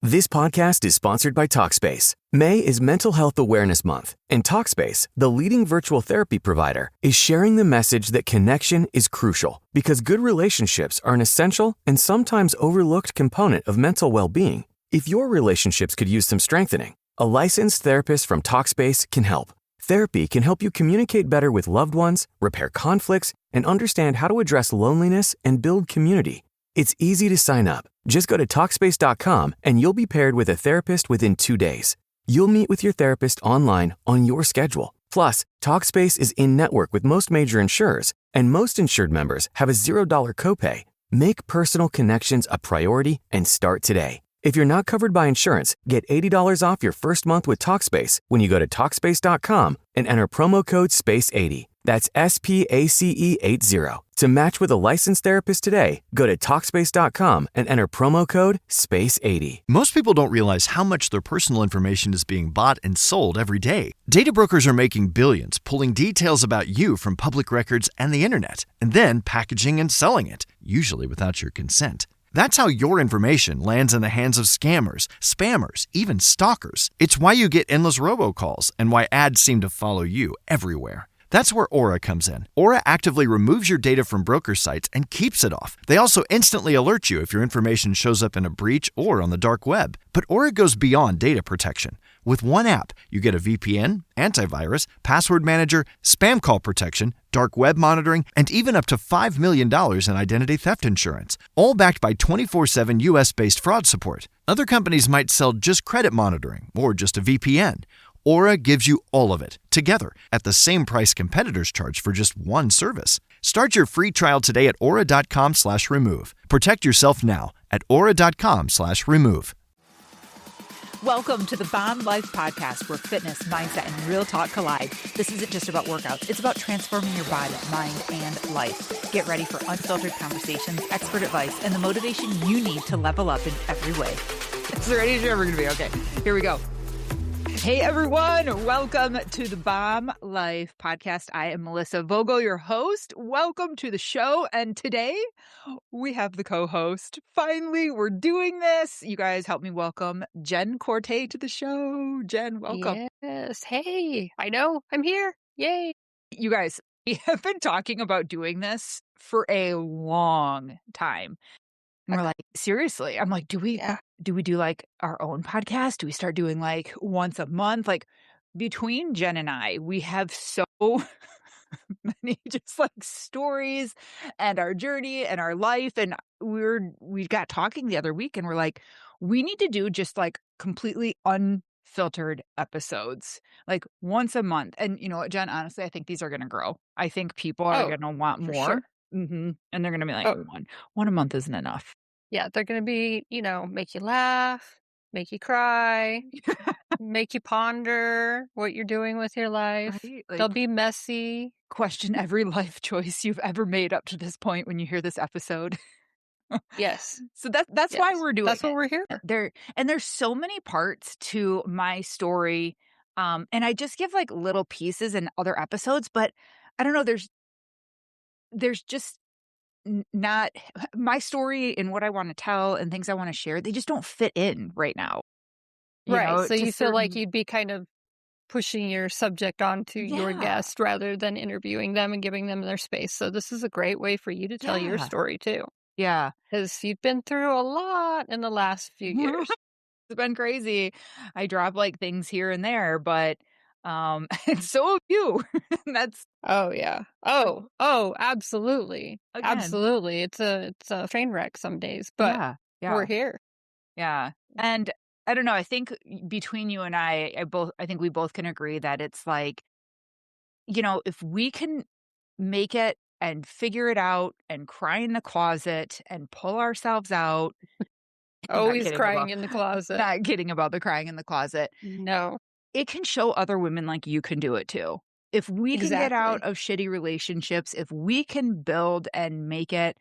This podcast is sponsored by Talkspace. May is Mental Health Awareness Month, and Talkspace, the leading virtual therapy provider, is sharing the message that connection is crucial because good relationships are an essential and sometimes overlooked component of mental well-being. If your relationships could use some strengthening, a licensed therapist from Talkspace can help. Therapy can help you communicate better with loved ones, repair conflicts, and understand how to address loneliness and build community. It's easy to sign up. Just go to Talkspace.com and you'll be paired with a therapist within 2 days. You'll meet with your therapist online on your schedule. Plus, Talkspace is in-network with most major insurers, and most insured members have a $0 copay. Make personal connections a priority and start today. If you're not covered by insurance, get $80 off your first month with Talkspace when you go to Talkspace.com and enter promo code SPACE80. That's SPACE80. To match with a licensed therapist today, go to Talkspace.com and enter promo code SPACE80. Most people don't realize how much their personal information is being bought and sold every day. Data brokers are making billions, pulling details about you from public records and the internet, and then packaging and selling it, usually without your consent. That's how your information lands in the hands of scammers, spammers, even stalkers. It's why you get endless robocalls and why ads seem to follow you everywhere. That's where Aura comes in. Aura actively removes your data from broker sites and keeps it off. They also instantly alert you if your information shows up in a breach or on the dark web. But Aura goes beyond data protection. With one app, you get a VPN, antivirus, password manager, spam call protection, dark web monitoring, and even up to $5 million in identity theft insurance, all backed by 24/7 US-based fraud support. Other companies might sell just credit monitoring or just a VPN. Aura gives you all of it, together, at the same price competitors charge for just one service. Start your free trial today at aura.com/remove. Protect yourself now at aura.com/remove. Welcome to the Bomb Life Podcast, where fitness, mindset, and real talk collide. This isn't just about workouts. It's about transforming your body, mind, and life. Get ready for unfiltered conversations, expert advice, and the motivation you need to level up in every way. It's ready to ever going to be okay. Here we go. Hey, everyone. Welcome to the Bomb Life Podcast. I am Melissa Vogel, your host. Welcome to the show. And today we have the co-host. Finally, we're doing this. You guys help me welcome Jen Corte to the show. Jen, welcome. Yes. Hey, I know. I'm here. Yay. You guys, we have been talking about doing this for a long time. And we're like, seriously, I'm like, do we do like our own podcast? Do we start doing like once a month? Like between Jen and I, we have so many just like stories and our journey and our life. And we got talking the other week and we're like, we need to do just like completely unfiltered episodes, like once a month. And you know what, Jen, honestly, I think these are going to grow. I think people are going to want more. Sure. And they're going to be like, one a month isn't enough. Yeah, they're going to be, make you laugh, make you cry, make you ponder what you're doing with your life. Right? Like, they'll be messy. Question every life choice you've ever made up to this point when you hear this episode. Yes. So that's why we're doing That's what we're here for. There's so many parts to my story. And I just give like little pieces in other episodes, but I don't know, there's just not my story and what I want to tell and things I want to share. They just don't fit in right now. Right. So you feel like you'd be kind of pushing your subject onto your guest rather than interviewing them and giving them their space. So this is a great way for you to tell your story too. Yeah. Because you've been through a lot in the last few years. It's been crazy. I drop like things here and there, but and so have you. That's yeah. Absolutely. Again. Absolutely. It's a train wreck some days, but we're here. Yeah. And I don't know, I think between you and I think we both can agree that it's like, if we can make it and figure it out and cry in the closet and pull ourselves out. Always crying in the closet. Not kidding about the crying in the closet. No. It can show other women like you can do it too. If we can get out of shitty relationships, if we can build and make it,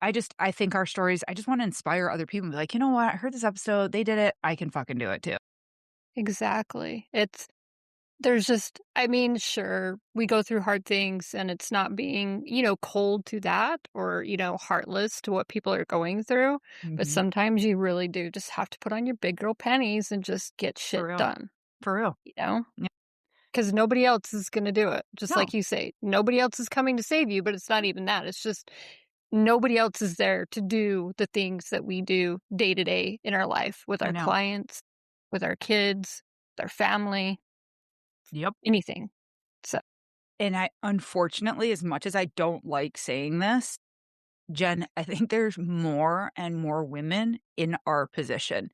I think our stories, I just want to inspire other people and be like, you know what? I heard this episode. They did it. I can fucking do it too. Exactly. There's just, I mean, sure, we go through hard things and it's not being, cold to that or, heartless to what people are going through. But Mhm. sometimes you really do just have to put on your big girl panties and just get For shit real. done, For real. you know? Yeah. Because nobody else is going to do it. Just No. like you say, nobody else is coming to save you, but it's not even that. It's just nobody else is there to do the things that we do day to day in our life with I our know. clients, with our kids, with our family, Yep. anything. So, And I unfortunately, as much as I don't like saying this, Jen, I think there's more and more women in our position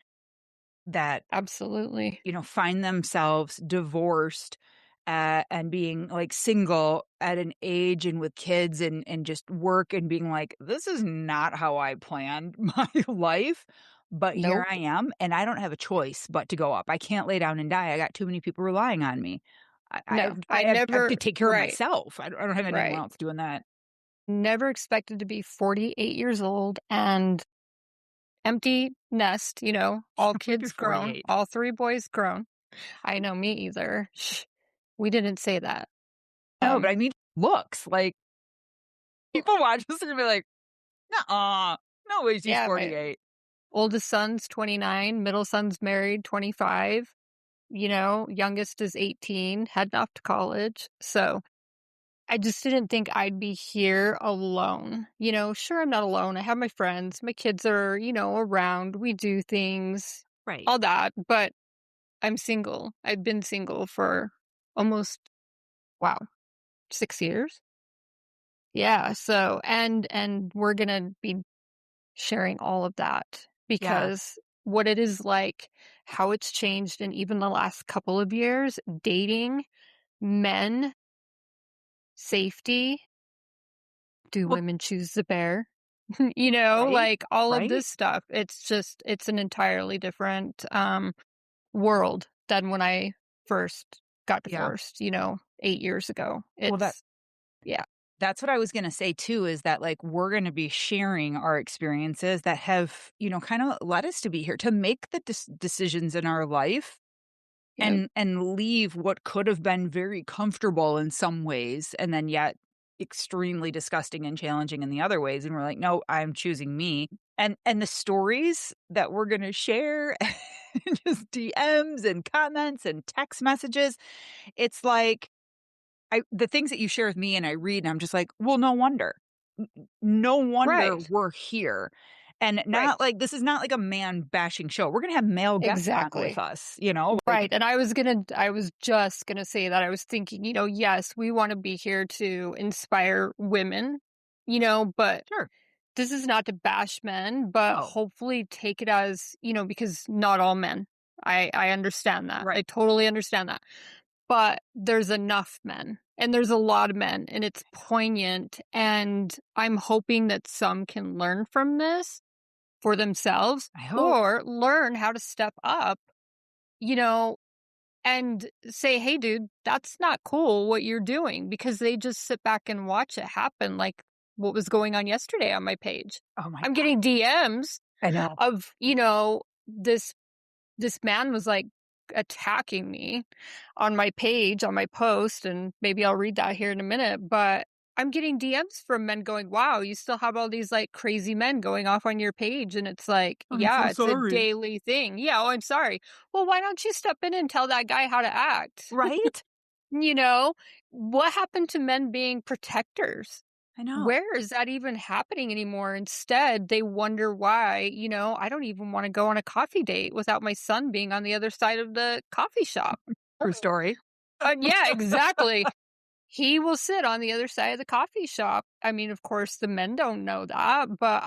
that, absolutely. find themselves divorced, and being, like, single at an age and with kids and just work and being like, "This is not how I planned my life, but here Nope. I am, and I don't have a choice but to go up. I can't lay down and die. I got too many people relying on me. No, I have to take care of right, myself. I don't have anyone right. else doing that." Never expected to be 48 years old and empty nest, all We'd be kids grown, 48. all three boys grown. I know me either. Shh, we didn't say that. No, but I Um, mean, looks, like, people watch this and gonna be like, "Nuh-uh. No way she's yeah, my 48." oldest son's 29, middle son's married, 25, youngest is 18, heading off to college. So I just didn't think I'd be here alone. Sure, I'm not alone. I have my friends. My kids are, around. We do things, Right. all that. But I'm single. I've been single for almost, wow, 6 years. Yeah. So, and we're going to be sharing all of that Yeah. because what it is like, how it's changed in even the last couple of years, dating, men, safety. Do Well, women choose the bear? right? Like all of Right? this stuff. It's an entirely different world than when I first got Yeah. divorced, 8 years ago. Well, Yeah, that's what I was gonna say too, is that, like, we're gonna be sharing our experiences that have, kinda led us to be here, to make the decisions in our life yep, and leave what could have been very comfortable in some ways, and then yet extremely disgusting and challenging in the other ways, and we're like, "No, I'm choosing me." And the stories that we're gonna share, and just DMs and comments and text messages, it's like the things that you share with me and I read, and I'm just like, "Well, no wonder. No wonder right, we're here." And right, not like this is not like a man bashing show. We're gonna have male guests on with exactly. us, like. Right, and I was just gonna say that. I was thinking, yes, we wanna be here to inspire women, but Sure. this is not to bash men, but No. hopefully take it as, because not all men. I understand that. I Right. totally understand that. But there's enough men and there's a lot of men and it's poignant. And I'm hoping that some can learn from this for themselves I hope. or learn how to step up, you know, and say, hey, dude, that's not cool what you're doing because they just sit back and watch it happen. Like what was going on yesterday on my page. Oh my I'm god. getting DMs I know. of, this man was like attacking me on my page, on my post, and maybe I'll read that here in a minute. But I'm getting DMs from men going, wow, you still have all these like crazy men going off on your page. And it's like, I'm so yeah, it's a sorry. daily thing. Yeah, oh, I'm sorry. Well, why don't you step in and tell that guy how to act? Right? You know, what happened to men being protectors? I know. Where is that even happening anymore? Instead, they wonder why, I don't even want to go on a coffee date without my son being on the other side of the coffee shop. True story. Yeah, exactly. He will sit on the other side of the coffee shop. I mean, of course, the men don't know that, but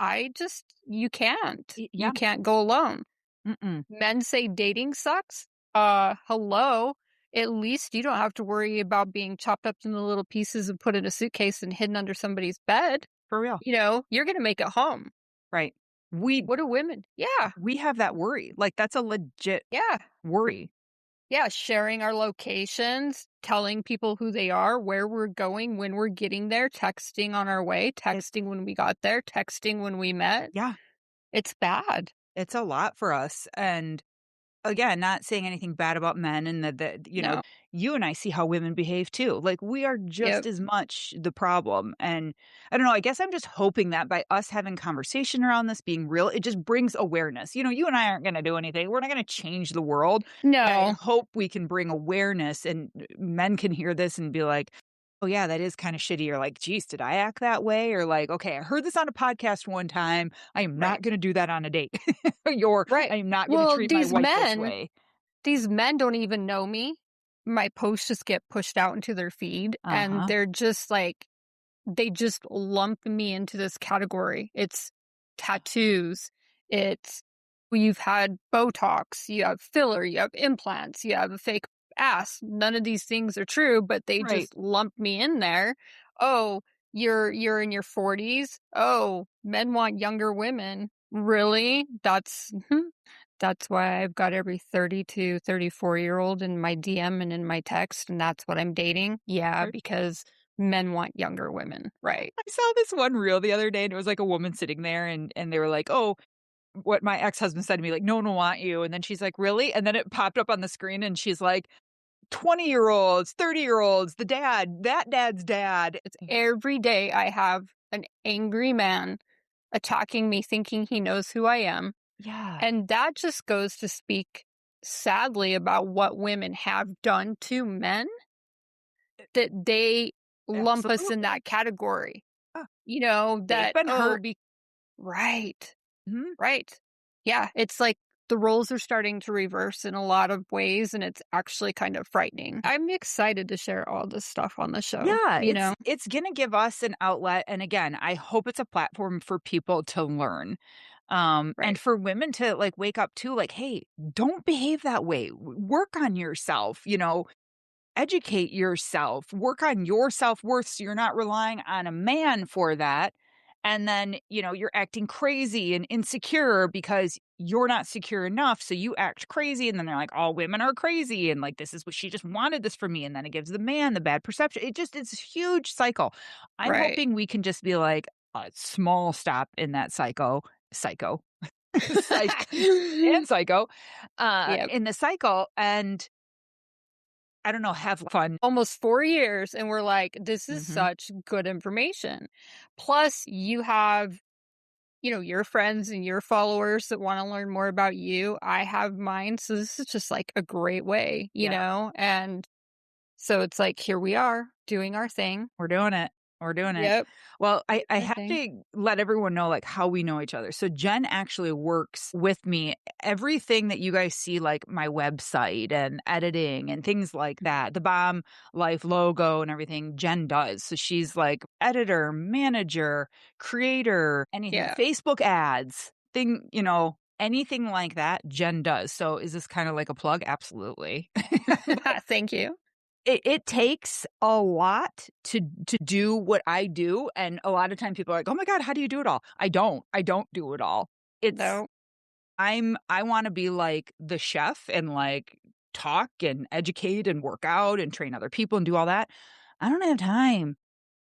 you can't. You Yeah. can't go alone. Mm-mm. Men say dating sucks. Hello. At least you don't have to worry about being chopped up into little pieces and put in a suitcase and hidden under somebody's bed. For real. You're going to make it home. Right. We What do women? Yeah. we have that worry. Like, that's a legit Yeah. worry. Yeah. Sharing our locations, telling people who they are, where we're going, when we're getting there, texting on our way, texting when we got there, texting when we met. Yeah. It's bad. It's a lot for us, and again, not saying anything bad about men and that, No. you and I see how women behave too. Like, we are just Yep. as much the problem. And I don't know, I guess I'm just hoping that by us having conversation around this being real, it just brings awareness. You and I aren't going to do anything. We're not going to change the world. But I No. hope we can bring awareness and men can hear this and be like, oh, yeah, that is kind of shitty. Or like, geez, did I act that way? Or like, okay, I heard this on a podcast one time. I am Right. not going to do that on a date. Or Right. I am not going to Well, treat my wife this way. these men don't even know me. My posts just get pushed out into their feed, and Uh-huh. they're just like, they just lump me into this category. It's tattoos. It's well, you've had Botox, you have filler, you have implants, you have a fake ass. None of these things are true, but they Right. just lump me in there. Oh, you're in your 40s. Oh, men want younger women. Really? That's why I've got every 30 to 34-year-old in my DM and in my text, and that's what I'm dating. Yeah, Right. because men want younger women, right? I saw this one reel the other day, and it was like a woman sitting there, and they were like, "Oh," what my ex-husband said to me, like, "No one will want you," and then she's like, "Really?" And then it popped up on the screen, and she's like, "20-year-olds, 30-year-olds, the dad, that dad's dad." It's every day I have an angry man attacking me thinking he knows who I am. Yeah. And that just goes to speak sadly about what women have done to men, that they lump us in Absolutely. that category. Yeah. They've That, been oh, hurt. right, Mhm. right. Yeah, it's like the roles are starting to reverse in a lot of ways, and it's actually kind of frightening. I'm excited to share all this stuff on the show, Yeah, you know? it's gonna give us an outlet, and again, I hope it's a platform for people to learn, and Right, for women to, like, wake up too, like, "Hey, don't behave that way. Work on yourself," educate yourself, work on your self-worth so you're not relying on a man for that. And then, you're acting crazy and insecure because you're not secure enough. So you act crazy. And then they're like, all women are crazy. And like, this is what she just wanted this from me. And then it gives the man the bad perception. It's a huge cycle. I'm right. hoping we can just be like a small stop in that psycho, psych, and psycho, Yep. in the cycle. And I don't know, have fun. Almost 4 years, and we're like, "This is Mhm. such good information." Plus, you have, your friends and your followers that wanna learn more about you. I have mine, so this is just, like, a great way, you Yeah. know? And so it's like, here we are doing our thing. We're doing it. We're doing it. Yep, Well, I doing I our have thing. to let everyone know, like, how we know each other. So Jen actually works with me. Everything that you guys see, like my website and editing and things like that, the Bomb Life logo and everything, Jen does. So she's like editor, manager, creator, anything, Yeah. Facebook ads, anything like that, Jen does. So is this kind of like a plug? Absolutely. Thank you. It takes a lot to do what I do, and a lot of time people are like, "Oh my god, how do you do it all?" I don't do it all. It's No, I wanna be like the chef and, like, talk and educate and work out and train other people and do all that. I don't have time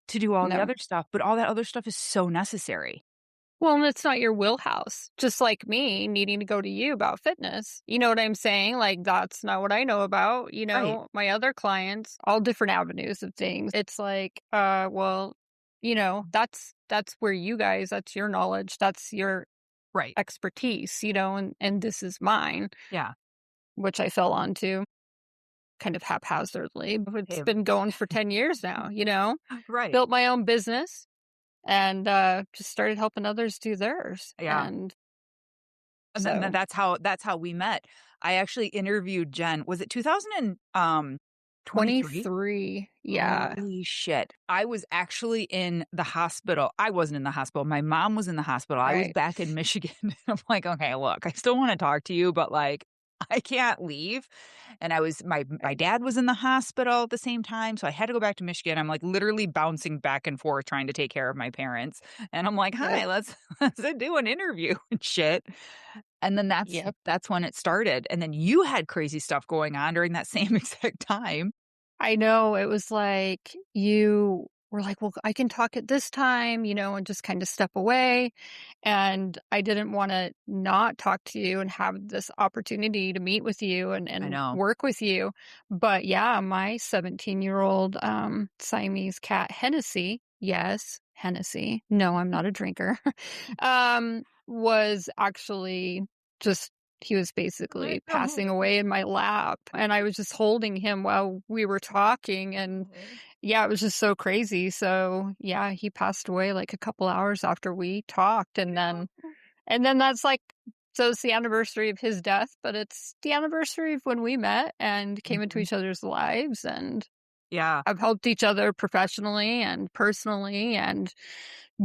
to do all the no. other stuff, but all that other stuff is so necessary. Well, and it's not your wheelhouse. Just like me needing to go to you about fitness. You know what I'm saying? Like, that's not what I know about. Right, My other clients, all different avenues of things. It's like, well, that's where you guys, that's your knowledge, that's your right. expertise, and this is mine, Yeah. which I fell onto kind of haphazardly. But it's Hey, been going for 10 years now, right. built my own business and just started helping others do theirs. Yeah. And And then so that's how we met. I actually interviewed Jen. Was it 2023? 23. Yeah. Holy shit. I was actually in the hospital. I wasn't in the hospital. My mom was in the hospital. I was Right. back in Michigan. I'm like, "Okay, look, I still wanna talk to you, but, like, I can't leave." And my Right. dad was in the hospital at the same time, so I had to go back to Michigan. I'm, like, literally bouncing back and forth trying to take care of my parents. And I'm like, Yep. "Hi, let's do an interview and shit." And then that's Yep. that's when it started. And then you had crazy stuff going on during that same exact time. I know. It was like we're like, "Well, I can talk at this time," and just kind of step away. And I didn't want to not talk to you and have this opportunity to meet with you and, I and know. work with you. But yeah, my 17-year-old Siamese cat, Hennessy, yes, Hennessy. No, I'm not a drinker. Was actually just he was basically passing away in my lap, and I was just holding him while we were talking, and yeah, it was just so crazy. So, yeah, he passed away like a couple hours after we talked, and then that's like so it's the anniversary of his death, but it's the anniversary of when we met and came into Mhm. each other's lives and Yeah. have helped each other professionally and personally and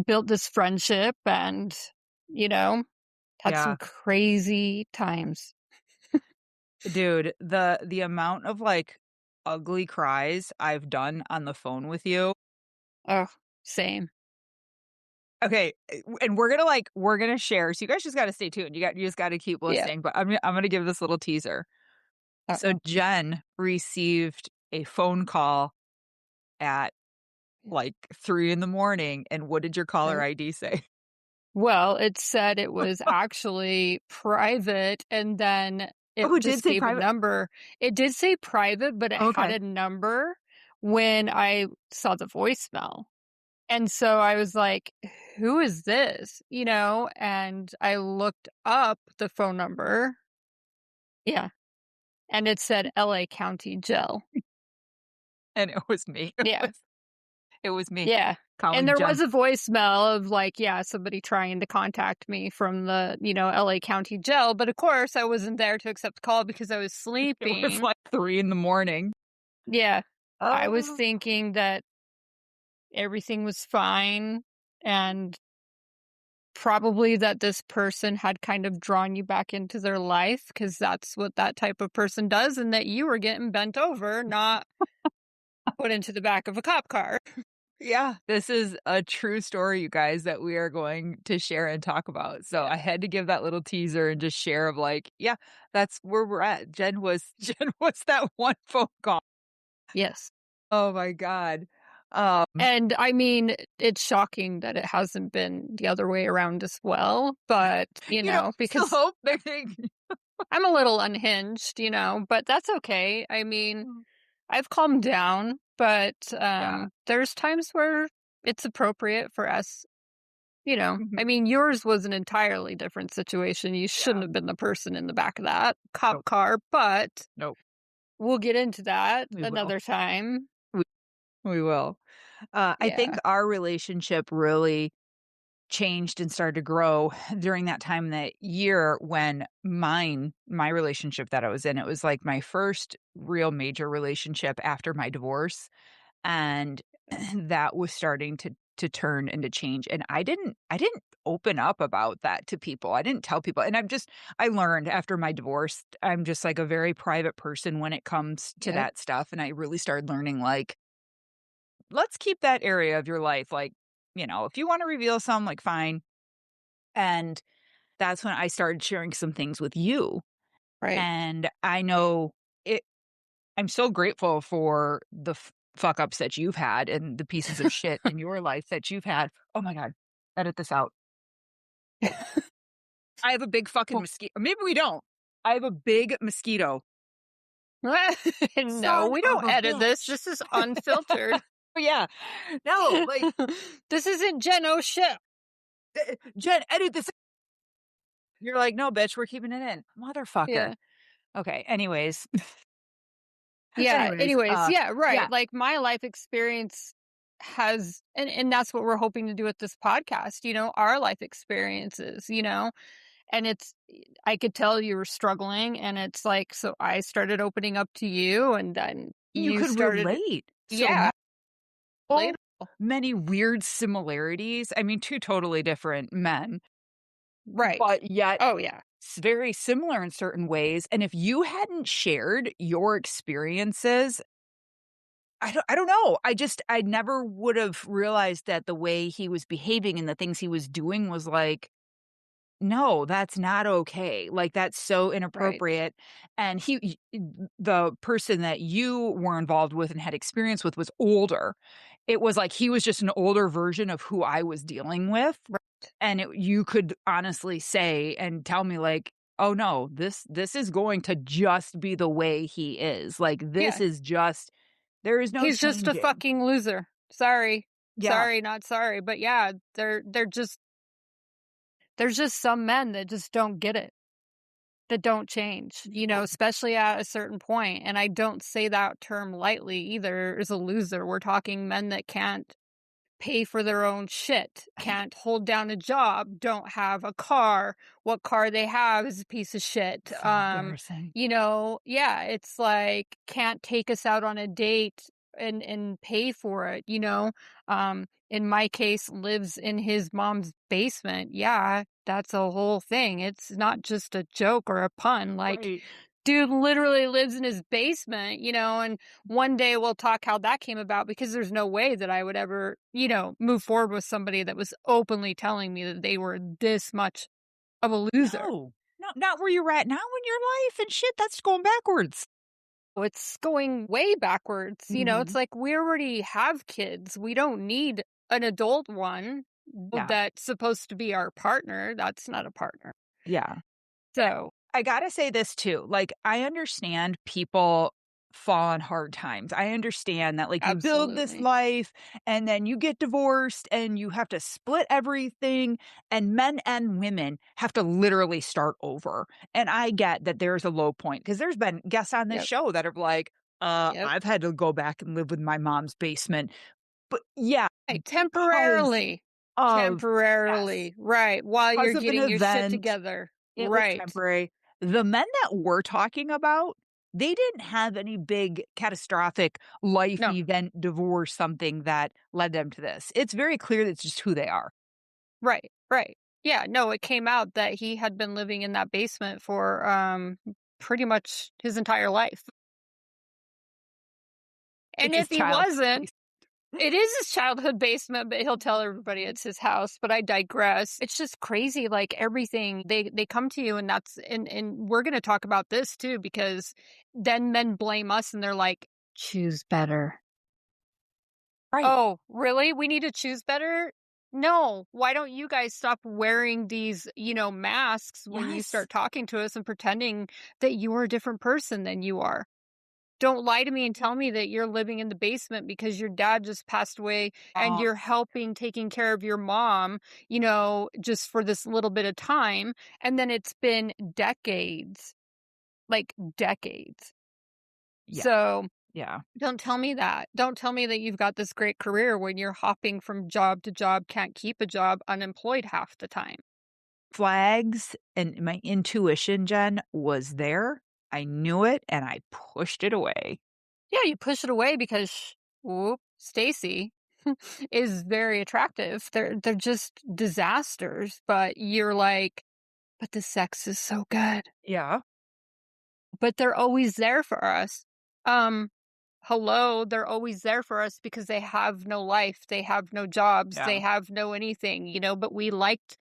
built this friendship and, you know, had some Yeah. crazy times. Dude, the amount of, like, ugly cries I've done on the phone with you. Oh, same. Okay, and we're gonna share, so you guys just gotta stay tuned. You just gotta keep Yeah. listening, but I'm gonna give this little teaser. So Uh-oh. Jen received a phone call at, like, 3 in the morning, and what did your caller Oh. ID say? Well, it said it was actually private, and then it Oh, it did just say gave a private? number. It did say private, but it had Okay. a number when I saw the voicemail. And so I was like, "Who is this?" And I looked up the phone number. Yeah, and it said LA County Jail. And it was me. Yeah. It was me Yeah. And calling there Jen. was a voicemail of like, yeah, somebody trying to contact me from the, LA County Jail. But of course, I wasn't there to accept the call because I was It was, sleeping. like, 3 in the morning. Yeah. I was Oh. thinking that everything was fine and probably that this person had kind of drawn you back into their life because that's what that type of person does, and that you were getting bent over, not put into the back of a cop car. Yeah, this is a true story, you guys, that we are going to share and talk about. So Yeah. I had to give that little teaser and just share of like, yeah, that's where we're at. Jen was Jen was that one phone call. Yes. Oh my God. Um, And I mean, it's shocking that it hasn't been the other way around as well, but, still because hope they I'm a little unhinged, but that's okay. I mean, I've calmed down, but yeah. there's times where it's appropriate for us, Mhm. I mean, yours was an entirely different situation. You shouldn't Yeah. have been the person in the back of that cop Nope. car, but Nope. we'll get into that We will. another time. We, we will. I think Yeah. our relationship really changed and started to grow during that time, that year, when my relationship that I was in, it was like my first real major relationship after my divorce, and that was starting to turn and to change, and I didn't open up about that to people. I didn't tell people, and I learned after my divorce, I'm just like a very private person when it comes to Yep. that stuff, and I really started learning, like, let's keep that area of your life, like, if you want to reveal some, like, fine. And that's when I started sharing some things with you. Right. And I know it I'm so grateful for the fuck ups that you've had and the pieces of shit in your life that you've had. Oh my god, edit this out. I have a big fucking Well, mosquito. Maybe we don't. I have a big mosquito. no, Son we of don't a edit this. bitch. This is unfiltered. Yeah. No, like, This isn't Jen O'Shea. Jen, edit this. You're like, no, bitch, we're keeping it in. Motherfucker. Yeah. Okay. Anyways. Yeah. Anyways, Anyways, yeah, yeah. right. Like my life experience has and that's what we're hoping to do with this podcast, our life experiences, and it's I could tell you were struggling and it's like so I started opening up to you and then You you could started relate so yeah, so later. many weird similarities. I mean, 2 totally different men, Right. but yet Oh yeah. very similar in certain ways, and if you hadn't shared your experiences, I don't know, I never would've realized that the way he was behaving and the things he was doing was like, no, that's not okay. Like, that's so Right. inappropriate. And the person that you were involved with and had experience with was older. It was like he was just an older version of who I was dealing with. Right. And you could honestly say and tell me like, "Oh no, this is going to just be the way he is. Like this Yeah. is just there is no He's just a changing." fucking loser. Sorry. Yeah. Sorry, not sorry. But yeah, they're just there's just some men that just don't get it, that don't change, No. especially at a certain point. And I don't say that term lightly either as a loser. We're talking men that can't pay for their own shit, can't hold down a job, don't have a car. What car they have is a piece of shit. So embarrassing. Yeah, it's like can't take us out on a date and pay for it. In my case lives in his mom's basement. Yeah, that's a whole thing. It's not just a joke or a pun. Like Right. dude literally lives in his basement, and one day we'll talk how that came about because there's no way that I would ever, move forward with somebody that was openly telling me that they were this much of a loser. No. No, not where you're at now in your life and shit. That's going backwards. It's going way backwards. It's Mhm. like we already have kids. We don't need an adult one Yeah. that's supposed to be our partner. That's not a partner. Yeah. So, I gotta say this too, like, I understand people fall on hard times. I understand that, like, you build this absolutely. life and then you get divorced and you have to split everything, and men and women have to literally start over. And I get that there's a low point because there's been guests on this Yep. show that are like, Yep. I've had to go back and live with my mom's basement." But yeah, Right, because temporarily. of yes, Temporarily, right, while because you're of an getting your shit event. together. It was Right. temporary. The men that we're talking about, they didn't have any big catastrophic life No, event, divorce, something that led them to this. It's very clear that's just who they are. right, right. Yeah, no, it came out that he had been living in that basement for, pretty much his entire life. And It's his if he child. wasn't, it is his childhood basement, but he'll tell everybody it's his house, but I digress. It's just crazy, like, everything they come to you and and we're gonna talk about this too because then men blame us and they're like, "Choose better." Right. Oh, really? We need to choose better? No. Why don't you guys stop wearing these, masks when you Yes. start talking to us and pretending that you are a different person than you are? Don't lie to me and tell me that you're living in the basement because your dad just passed away and Uh, you're helping taking care of your mom, just for this little bit of time. And then it's been decades, like decades. yeah. So Yeah. don't tell me that. Don't tell me that you've got this great career when you're hopping from job to job, can't keep a job, unemployed half the time. Flags and my intuition, Jen, was there. I knew it and I pushed it away. Yeah, you push it away because whoop, Stacy is very attractive. They're just disasters, but you're like, but the sex is so good. Yeah. But they're always there for us. Um, hello, they're always there for us because they have no life, they have no jobs, Yeah. they have no anything, but we liked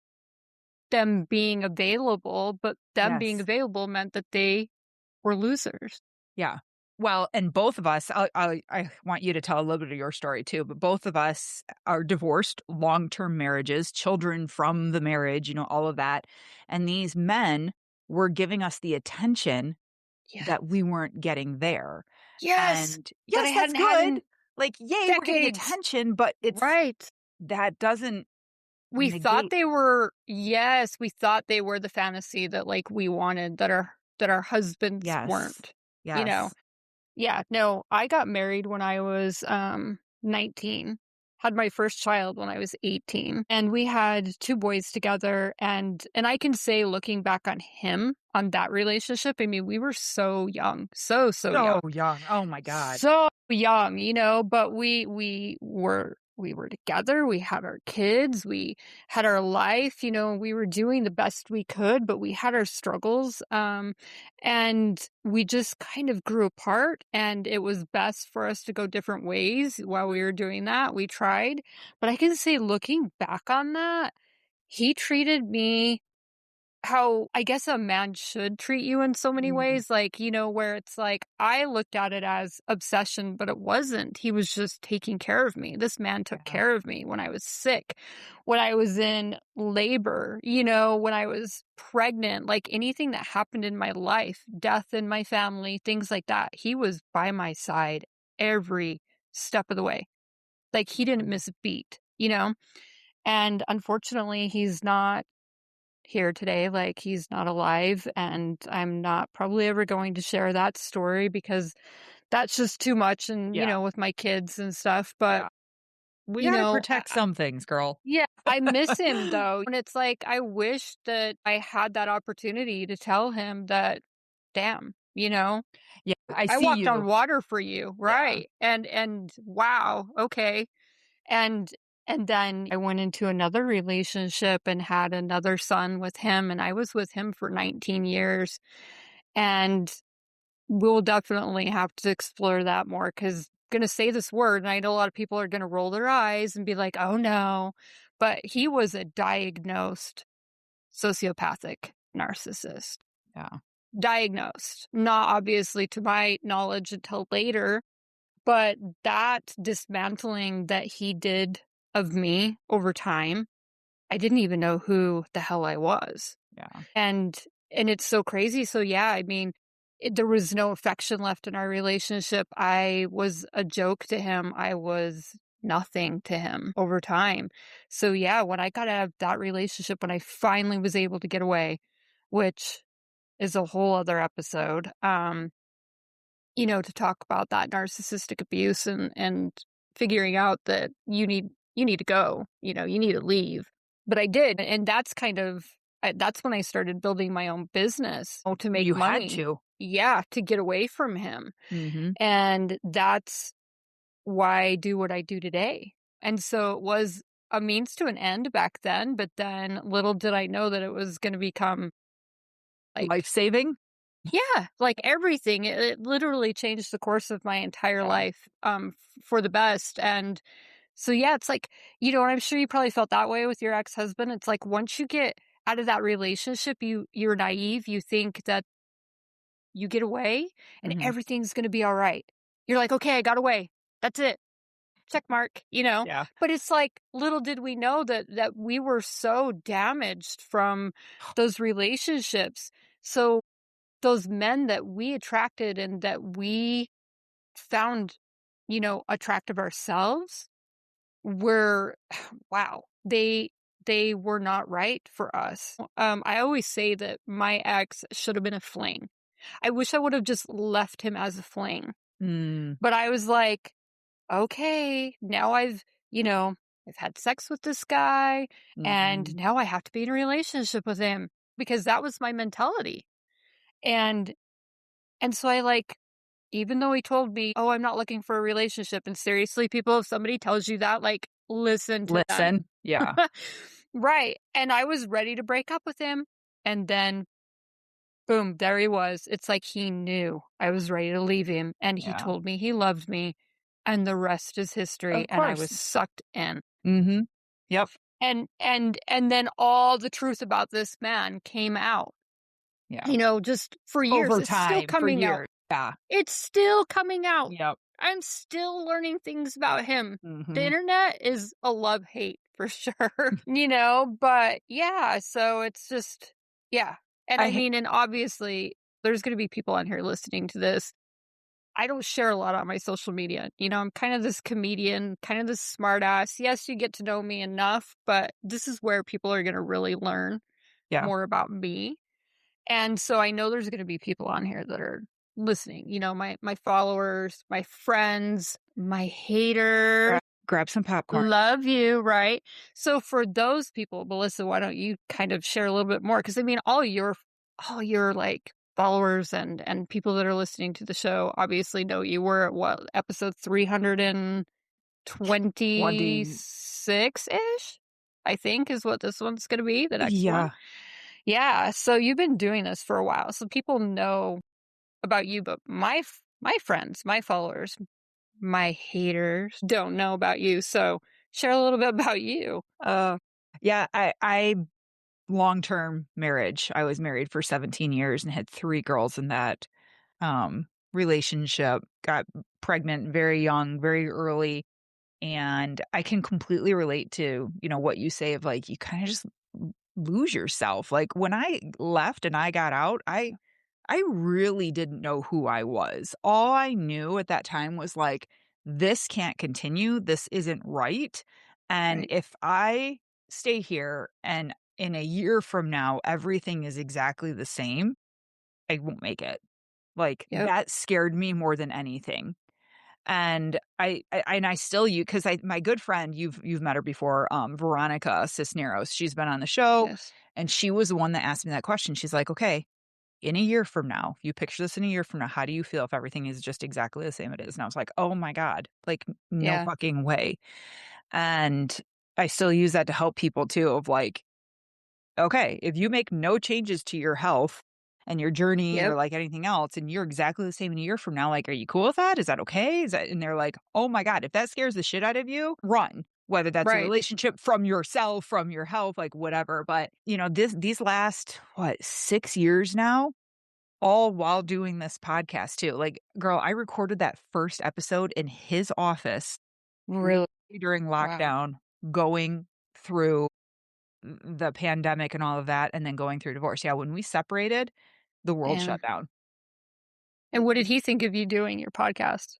them being available, but them being Yes. available meant that they were losers. Yeah. Well, and both of us, I want you to tell a little bit of your story too, but both of us are divorced, long-term marriages, children from the marriage, all of that. And these men were giving us the attention Yeah. that we weren't getting there. Yes, And that I yes, that's hadn't had good. in Like, yay, we're getting decades. attention, but Right. that doesn't We thought negate. they were yes, we thought they were the fantasy that, like, we wanted that our husbands Yes. weren't, you know? Yes. Yeah, no, I got married when I was, 19, had my first child when I was 18, and we had 2 boys together, and I can say looking back on him, on that relationship, I mean, we were so young, so, so young. So young. Oh my God. So young, but we were together, we had our kids, we had our life, we were doing the best we could, but we had our struggles, and we just kind of grew apart, and it was best for us to go different ways while we were doing that, we tried, but I can say looking back on that, he treated me how I guess a man should treat you in so many ways, like, where it's like I looked at it as obsession, but it wasn't. He was just taking care of me. This man took care of me when I was sick, when I was in labor, when I was pregnant, like anything that happened in my life, death in my family, things like that. He was by my side every step of the way. Like he didn't miss a beat. And unfortunately, he's not here today. Like he's not alive, and I'm not probably ever going to share that story because that's just too much. And, with my kids and stuff, but We gotta protect some things, girl. yeah, I miss him though. And it's like, I wish that I had that opportunity to tell him that, damn, Yeah, I I see walked on you. water for you. Right. And wow. Okay. And and then I went into another relationship and had another son with him, and I was with him for 19 years. And we'll definitely have to explore that more because I'm going to say this word, and I know a lot of people are going to roll their eyes and be like, oh no. But he was a diagnosed sociopathic narcissist. Yeah. Diagnosed. Not obviously to my knowledge until later. But that dismantling that he did of me over time, I didn't even know who the hell I was. Yeah. And it's so crazy. So yeah, I mean, there was no affection left in our relationship. I was a joke to him. I was nothing to him over time. So yeah, when I got out of that relationship, when I finally was able to get away, which is a whole other episode, to talk about that narcissistic abuse and figuring out that you need to go, you need to leave. But I did, and that's when I started building my own business to make You money. had to. Yeah, to get away from him. Mm-hmm. And that's why I do what I do today. And so it was a means to an end back then, but then little did I know that it was going to become like Life-saving? yeah, like everything. It literally changed the course of my entire life for the best. And so, yeah, it's like, and I'm sure you probably felt that way with your ex-husband. It's like once you get out of that relationship, you're naive. You think that you get away and everything's going to be all right. You're like, okay, I got away. That's it. Check mark. Yeah. But it's like, little did we know that we were so damaged from those relationships. So those men that we attracted and that we found, attractive ourselves were, wow, they were not right for us. I always say that my ex should have been a fling. I wish I would have just left him as a fling. Mm. But I was like, okay, now I've had sex with this guy and now I have to be in a relationship with him because that was my mentality. And so even though he told me, "Oh, I'm not looking for a relationship," and seriously, people, if somebody tells you that, like, listen to them. Yeah. Right. And I was ready to break up with him. And then, boom, there he was. It's like he knew I was ready to leave him. And he told me he loved me. And the rest is history. Of And I course. was sucked in. Mm-hmm. Yep. And then all the truth about this man came out. Yeah. Just for years. Over It's time, still for coming out. years. Yeah. It's still coming out. Yep. I'm still learning things about him. Mm-hmm. The internet is a love-hate for sure, but yeah, so it's just, yeah. And I mean, and obviously there's going to be people on here listening to this. I don't share a lot on my social media. I'm kind of this comedian, kind of this smart ass. Yes, you get to know me enough, but this is where people are going to really learn more about me. And so I know there's going to be people on here that are listening, my followers, my friends, my haters. Grab some popcorn. Love you, right? So for those people, Melissa, why don't you kind of share a little bit more? Because I mean, all your like followers and people that are listening to the show obviously know you were at what, episode 326-ish, I think is what this one's going to be, the next one. Yeah, so you've been doing this for a while, so people know about you, but my friends, my followers, my haters don't know about you. So share a little bit about you. Yeah, I long-term marriage. I was married for 17 years and had 3 girls in that relationship. Got pregnant very young, very early. And I can completely relate to, what you say of like, you kind of just lose yourself. Like when I left and I got out, I really didn't know who I was. All I knew at that time was like, this can't continue. This isn't right. And Right. if I stay here and in a year from now, everything is exactly the same, I won't make it. Like Yep. that scared me more than anything. And I still use because my good friend, you've met her before, Veronica Cisneros. She's been on the show, Yes. and she was the one that asked me that question. She's like, "Okay, in a year from now, if you picture this in a year from now, how do you feel if everything is just exactly the same it is?" And I was like, "Oh my God, like no Yeah. fucking way." And I still use that to help people too. Of like, okay, if you make no changes to your health and your journey or Yep. like anything else, and you're exactly the same in a year from now, like, are you cool with that? Is that okay? Is that, and they're like, oh my God, if that scares the shit out of you, run. Whether that's a Right. relationship from yourself, from your health, like whatever. But these last 6 years now, all while doing this podcast too. Like, girl, I recorded that first episode in his office Really. during Wow. lockdown, going through the pandemic and all of that, and then going through divorce. Yeah, when we separated, the world Damn. shut down. And what did he think of you doing your podcast?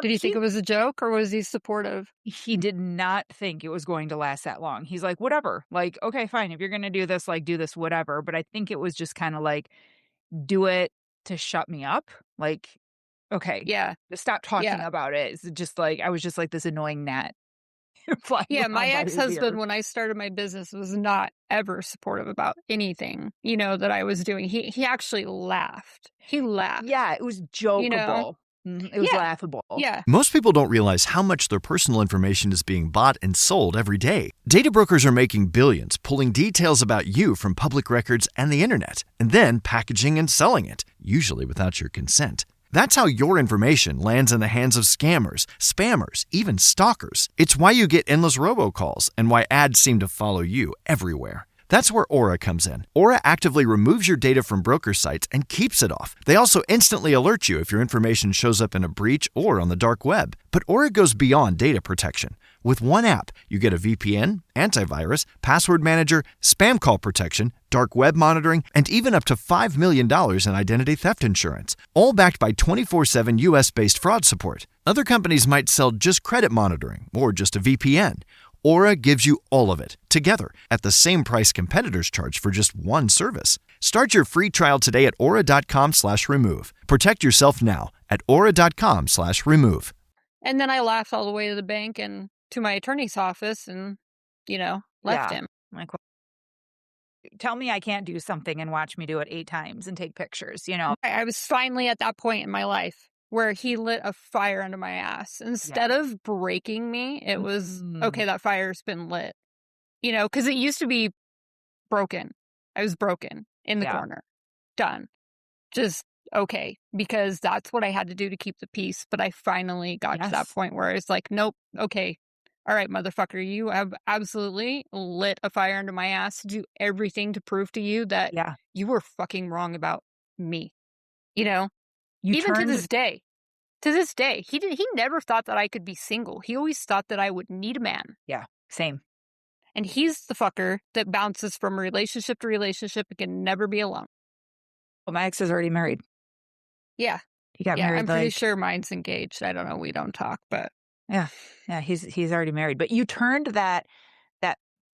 Did he think He it was a joke or was he supportive? he did not think it was going to last that long. He's like, "Whatever. Like, okay, fine. If you're gonna do this, like, do this, whatever." But I think it was just kinda like, do it to shut me up. Like, okay, Yeah. just stop talking Yeah. about it. It's just like I was just like this annoying gnat flying Yeah, my around by his ex-husband, ear. when I started my business, was not ever supportive about anything, that I was doing. He actually laughed. He laughed, Yeah, it was you know? jokeable. Mhm, it was Yeah. laughable. Yeah. Most people don't realize how much their personal information is being bought and sold every day. Data brokers are making billions pulling details about you from public records and the internet, and then packaging and selling it, usually without your consent. That's how your information lands in the hands of scammers, spammers, even stalkers. It's why you get endless robocalls and why ads seem to follow you everywhere. That's where Aura comes in. Aura actively removes your data from broker sites and keeps it off. They also instantly alert you if your information shows up in a breach or on the dark web. But Aura goes beyond data protection. With one app, you get a VPN, antivirus, password manager, spam call protection, dark web monitoring, and even up to $5 million in identity theft insurance, all backed by 24/7 US-based fraud support. Other companies might sell just credit monitoring or just a VPN. Aura gives you all of it, together, at the same price competitors charge for just one service. Start your free trial today at aura.com/remove. Protect yourself now at aura.com/remove. And then I laughed all the way to the bank and to my attorney's office and, left Yeah. him. Like, tell me I can't do something and watch me do it 8 times and take pictures. I was finally at that point in my life where he lit a fire under my ass. Instead Yeah. of breaking me, it was, Mm. okay, that fire's been lit. Because it used to be broken. I was broken in the Yeah. corner. Done. Just okay, because that's what I had to do to keep the peace. But I finally got to that Yes. point where it's like, nope, okay. All right, motherfucker, you have absolutely lit a fire under my ass to do everything to prove to you that Yeah. you were fucking wrong about me. You know, You even to turned this day. To this day, he never thought that I could be single. He always thought that I would need a man. Yeah, same. And he's the fucker that bounces from relationship to relationship and can never be alone. Well, my ex is already married. Yeah. He got Yeah, I'm married pretty like sure mine's engaged. I don't know. We don't talk, but yeah. Yeah, he's already married. But you turned that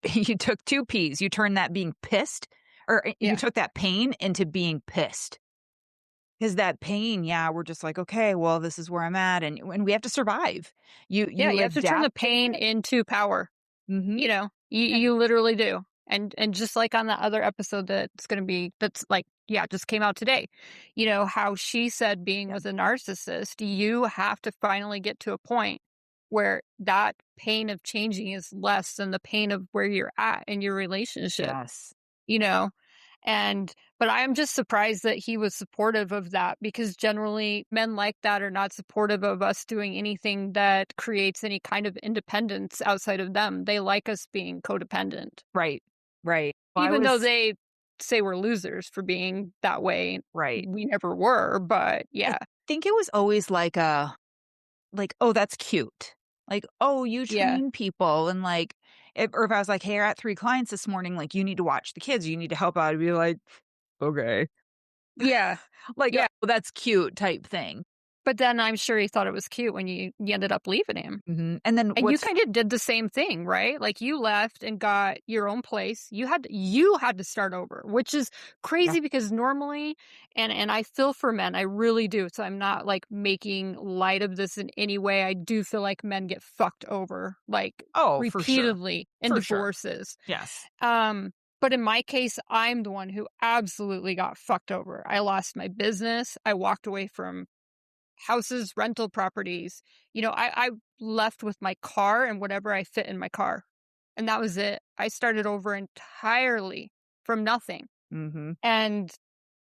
you took 2 P's. You turned that being pissed or you yeah. took that pain into being pissed. Because that pain, yeah, we're just like, okay, well, this is where I'm at, and we have to survive. Yeah, You you have to turn the adapt to pain it. into power. Mhm. You literally do. And just like on that other episode that's like, yeah, just came out today. How she said being Yeah. with a narcissist, you have to finally get to a point where that pain of changing is less than the pain of where you're at in your relationship, Yes. you know? But I'm just surprised that he was supportive of that because generally men like that are not supportive of us doing anything that creates any kind of independence outside of them. They like us being codependent. Right. Right. Well, I Even though was they say we're losers for being that way. right. We never were, but I yeah. think it was always like, "Oh, that's cute." Like, "Oh, you Yeah. train people," and, like, if I was like, "Hey, I got 3 clients this morning, like, you need to watch the kids, you need to help out," I'd be like, "Okay." Yeah. Like, Yeah. "Oh, that's cute," type thing. But then I'm sure he thought it was cute when you ended up leaving him. Mhm, and then And you what's kinda did the same thing, right? Like, you left and got your own place. You had to start over, which is yeah. crazy because normally and I feel for men, I really do, so I'm not, like, making light of this in any way. I do feel like men get fucked over, like, Oh, for sure. repeatedly in For sure. divorces. Yes. Um, but in my case, I'm the one who absolutely got fucked over. I lost my business. I walked away from houses, rental properties. I left with my car and whatever I fit in my car. And that was it. I started over entirely from nothing. Mhm. And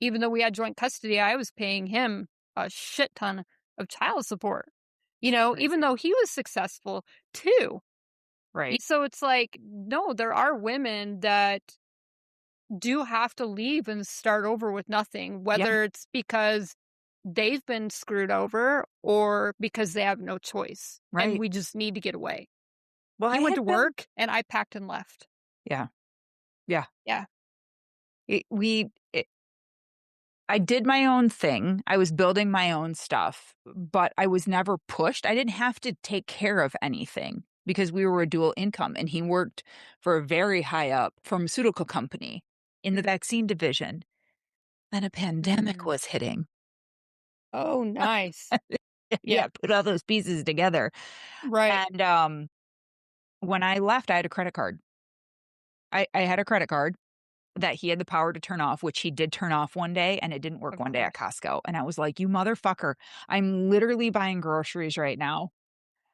even though we had joint custody, I was paying him a shit ton of child support. Even Crazy. though he was successful too. Right. So it's like, no, there are women that do have to leave and start over with nothing, Yeah, whether it's because they've been screwed over or because they have no choice and right. we just need to get away. Well, I He went had to been work and I packed and left. yeah, yeah. Yeah. I did my own thing. I was building my own stuff, but I was never pushed. I didn't have to take care of anything because we were a dual income and he worked for a very high up pharmaceutical company in the vaccine division. Then a pandemic Mm. was hitting. Oh, nice. Yeah, Yeah. put all those pieces together. Right. And when I left, I had a credit card. I had a credit card that he had the power to turn off, which he did turn off one day, and it didn't work Of one day at course. Costco. And I was like, "You motherfucker, I'm literally buying groceries right now."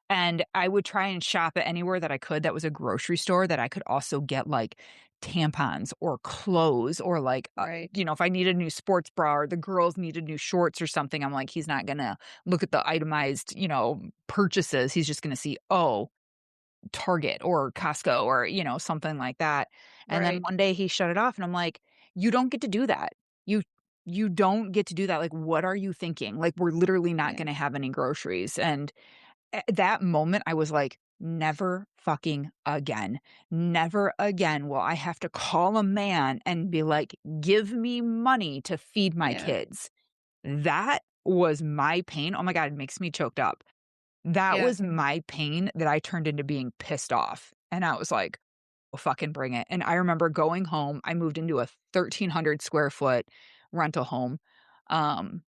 And I would try and shop at anywhere that I could that was a grocery store that I could also get, like, tampons or clothes or, like, Right. if I need a new sports bra or the girls needed new shorts or something, I'm like, he's not gonna look at the itemized, purchases. He's just gonna see, "Oh, Target or Costco," or, something like that. And then Right. one day he shut it off and I'm like, "You don't get to do that. You you don't get to do that. Like, what are you thinking? Like, we're literally not Yeah. gonna have any groceries." And at that moment, I was like, "Never fucking again. Never again will I have to call a man and be like, 'Give me money to feed my Yeah. kids.'" That was my pain. Oh my god, it makes me choked up. That Yeah. was my pain that I turned into being pissed off, and I was like, "Well, fucking bring it." And I remember going home, I moved into a 1,300 square foot rental home.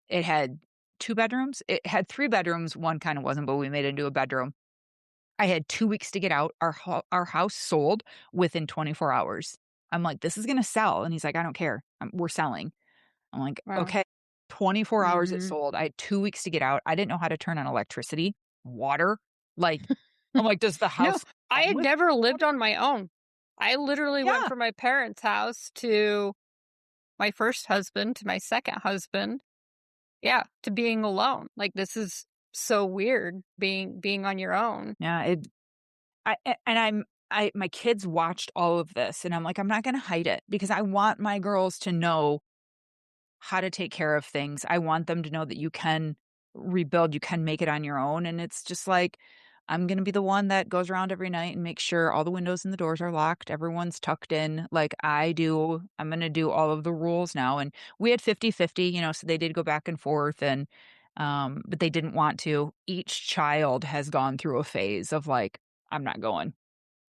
It had 2 bedrooms. It had 3 bedrooms, one kinda wasn't, but we made it into a bedroom. I had 2 weeks to get out. Our house sold within 24 hours. I'm like, "This is gonna sell," and he's like, "I don't care. We're selling." I'm like, Wow. "Okay." 24 hours it Mhm. sold. I had 2 weeks to get out. I didn't know how to turn on electricity, water, like I'm like, "Does the No, house I come had with never lived water?" on my own. I literally went Yeah, from my parents' house to my first husband to my second husband. Yeah, to being alone. Like, this is so weird being on your own. yeah, and my kids watched all of this, and I'm like, "I'm not gonna hide it because I want my girls to know how to take care of things. I want them to know that you can rebuild, you can make it on your own." And it's just like, I'm going to be the one that goes around every night and makes sure all the windows and the doors are locked, everyone's tucked in like I do. I'm going to do all of the rules now. And we had 50-50, so they did go back and forth and but they didn't want to. Each child has gone through a phase of like, I'm not going.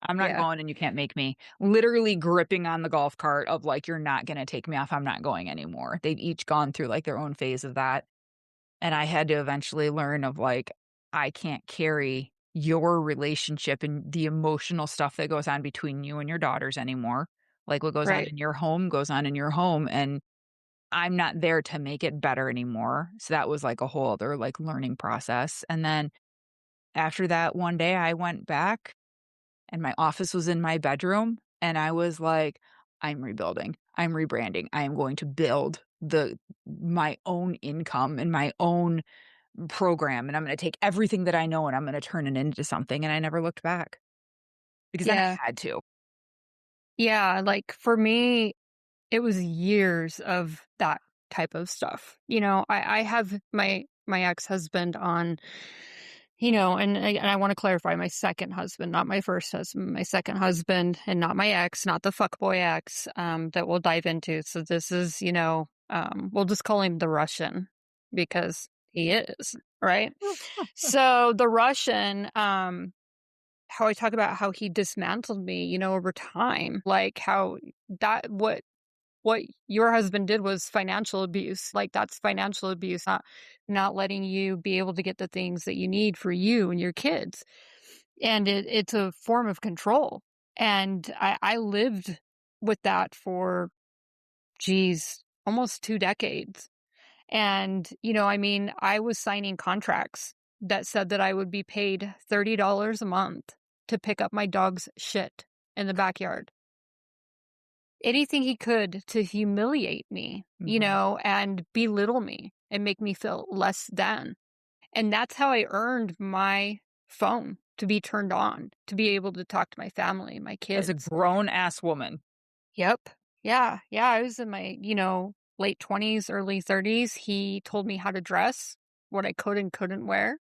I'm not Yeah, going and you can't make me. Literally gripping on the golf cart of like, "You're not gonna take me off. I'm not going anymore." They've each gone through like their own phase of that. And I had to eventually learn of like, I can't carry your relationship and the emotional stuff that goes on between you and your daughters anymore. Like what goes on right. in your home goes on in your home. And I'm not there to make it better anymore. So that was like a whole other like learning process. And then after that one day I went back and my office was in my bedroom, and I was like, "I'm rebuilding. I'm rebranding. I am going to build my own income and my own program, and I'm gonna take everything that I know and I'm gonna turn it into something," and I never looked back because then I Yeah. had to. Yeah, like for me, it was years of that type of stuff. I have my ex-husband on, and I want to clarify, my second husband, not my first husband, my second husband, and not my ex, not the fuckboy ex, that we'll dive into. So this is, we'll just call him the Russian because he is, right? So the Russian, how I talk about how he dismantled me, over time, like how that what your husband did was financial abuse. Like that's financial abuse, not letting you be able to get the things that you need for you and your kids. And it's a form of control. And I lived with that for, geez, almost 2 decades. And, I was signing contracts that said that I would be paid $30 a month to pick up my dog's shit in the backyard. Anything he could to humiliate me, and belittle me and make me feel less than. And that's how I earned my phone to be turned on, to be able to talk to my family, my As kids. a grown-ass woman. Yep. Yeah. Yeah. I was in my, late 20s, early 30s. He told me how to dress, what I could and couldn't wear.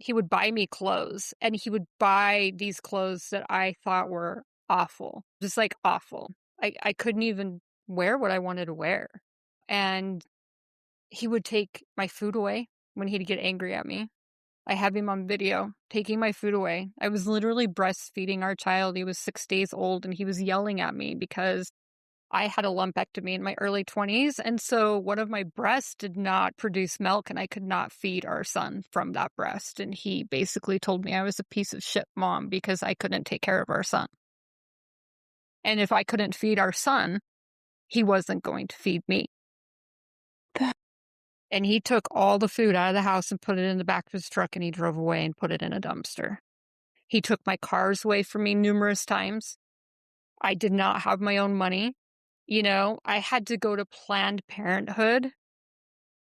He would buy me clothes, and he would buy these clothes that I thought were awful, just like awful. I couldn't even wear what I wanted to wear. And he would take my food away when he'd get angry at me. I have him on video taking my food away. I was literally breastfeeding our child. He was 6 days old, and he was yelling at me because I had a lumpectomy in my early 20s. And so one of my breasts did not produce milk, and I could not feed our son from that breast. And he basically told me I was a piece of shit mom because I couldn't take care of our son. And if I couldn't feed our son, he wasn't going to feed me. And he took all the food out of the house and put it in the back of his truck, and he drove away and put it in a dumpster. He took my cars away from me numerous times. I did not have my own money. I had to go to Planned Parenthood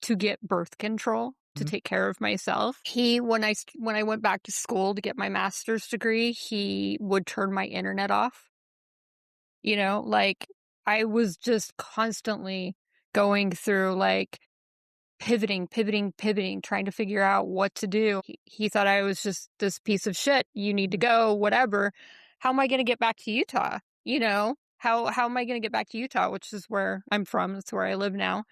to get birth control to take care of myself. When I went back to school to get my master's degree, he would turn my internet off. Like I was just constantly going through like pivoting, trying to figure out what to do. He thought I was just this piece of shit. You need to go, whatever. How am I going to get back to Utah? How am I going to get back to Utah, which is where I'm from. That's where I live now.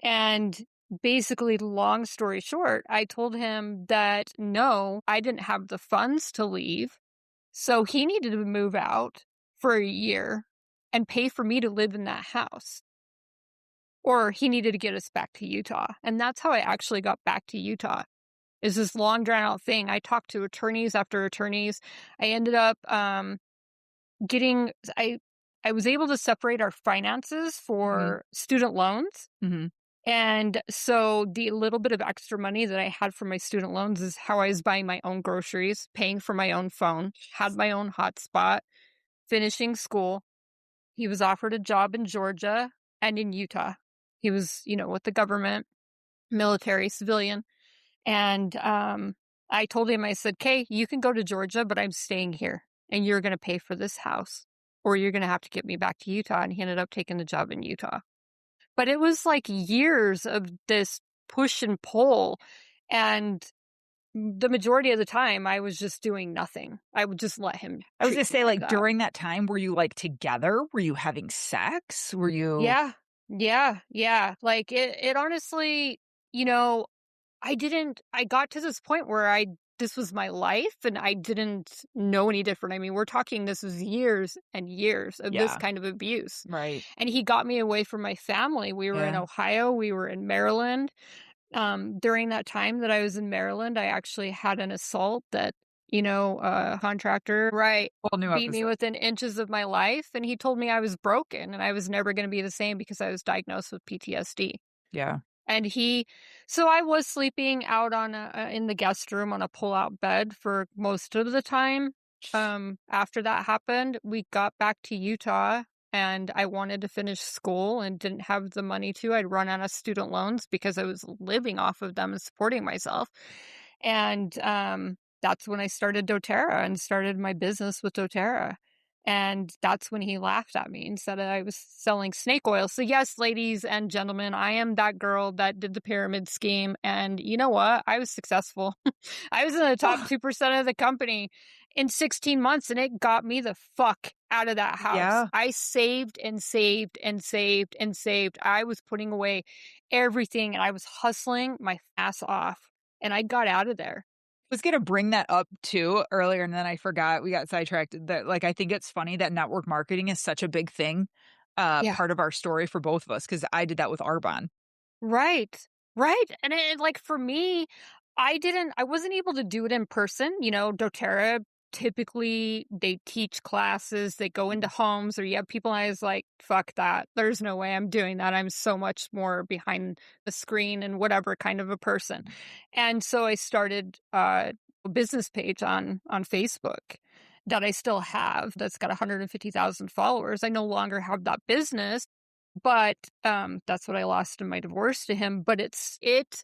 And basically, long story short, I told him that no, I didn't have the funds to leave. So he needed to move out for a year and pay for me to live in that house. Or he needed to get us back to Utah. And that's how I actually got back to Utah, is this long drawn out thing. I talked to attorneys after attorneys. I ended up I was able to separate our finances for student loans. Mm-hmm. And so the little bit of extra money that I had from my student loans is how I was buying my own groceries, paying for my own phone, had my own hotspot, finishing school. He was offered a job in Georgia and in Utah. He was, with the government, military, civilian. And I told him, I said, "Okay, you can go to Georgia, but I'm staying here, and you're going to pay for this house, or you're going to have to get me back to Utah." And he ended up taking the job in Utah. But it was like years of this push and pull. And the majority of the time, I was just doing nothing. I would just let him. I was going to say, like, that. during that time, were you, like, together? Were you having sex? Were you... Yeah. Like, it honestly, I got to this point where this was my life, and I didn't know any different. I mean, we're talking, this was years and years of this kind of abuse. Right. And he got me away from my family. We were in Ohio. We were in Maryland. During that time that I was in Maryland, I actually had an assault that, a contractor, beat me within inches of my life. And he told me I was broken and I was never going to be the same because I was diagnosed with PTSD. Yeah. And so I was sleeping out on in the guest room on a pull-out bed for most of the time. After that happened, we got back to Utah, and I wanted to finish school and didn't have the money to. I'd run out of student loans because I was living off of them and supporting myself. And that's when I started doTERRA and started my business with doTERRA. And that's when he laughed at me and said that I was selling snake oil. So, yes, ladies and gentlemen, I am that girl that did the pyramid scheme. And you know what? I was successful. I was in the top Oh, 2% of the company in 16 months, and it got me the fuck out of that house. yeah. I saved and saved and saved and saved. I was putting away everything and I was hustling my ass off, and I got out of there. Was gonna bring that up too earlier, and then I forgot. We got sidetracked. That like I think it's funny that network marketing is such a big thing, Yeah. part of our story for both of us because I did that with Arbonne. Right. Right. And like for me, I wasn't able to do it in person. doTERRA typically they teach classes, they go into homes or you have people. And I was like, fuck that. There's no way I'm doing that. I'm so much more behind the screen and whatever kind of a person. And so I started a business page on Facebook that I still have that's got 150,000 followers. I no longer have that business, but, that's what I lost in my divorce to him, but it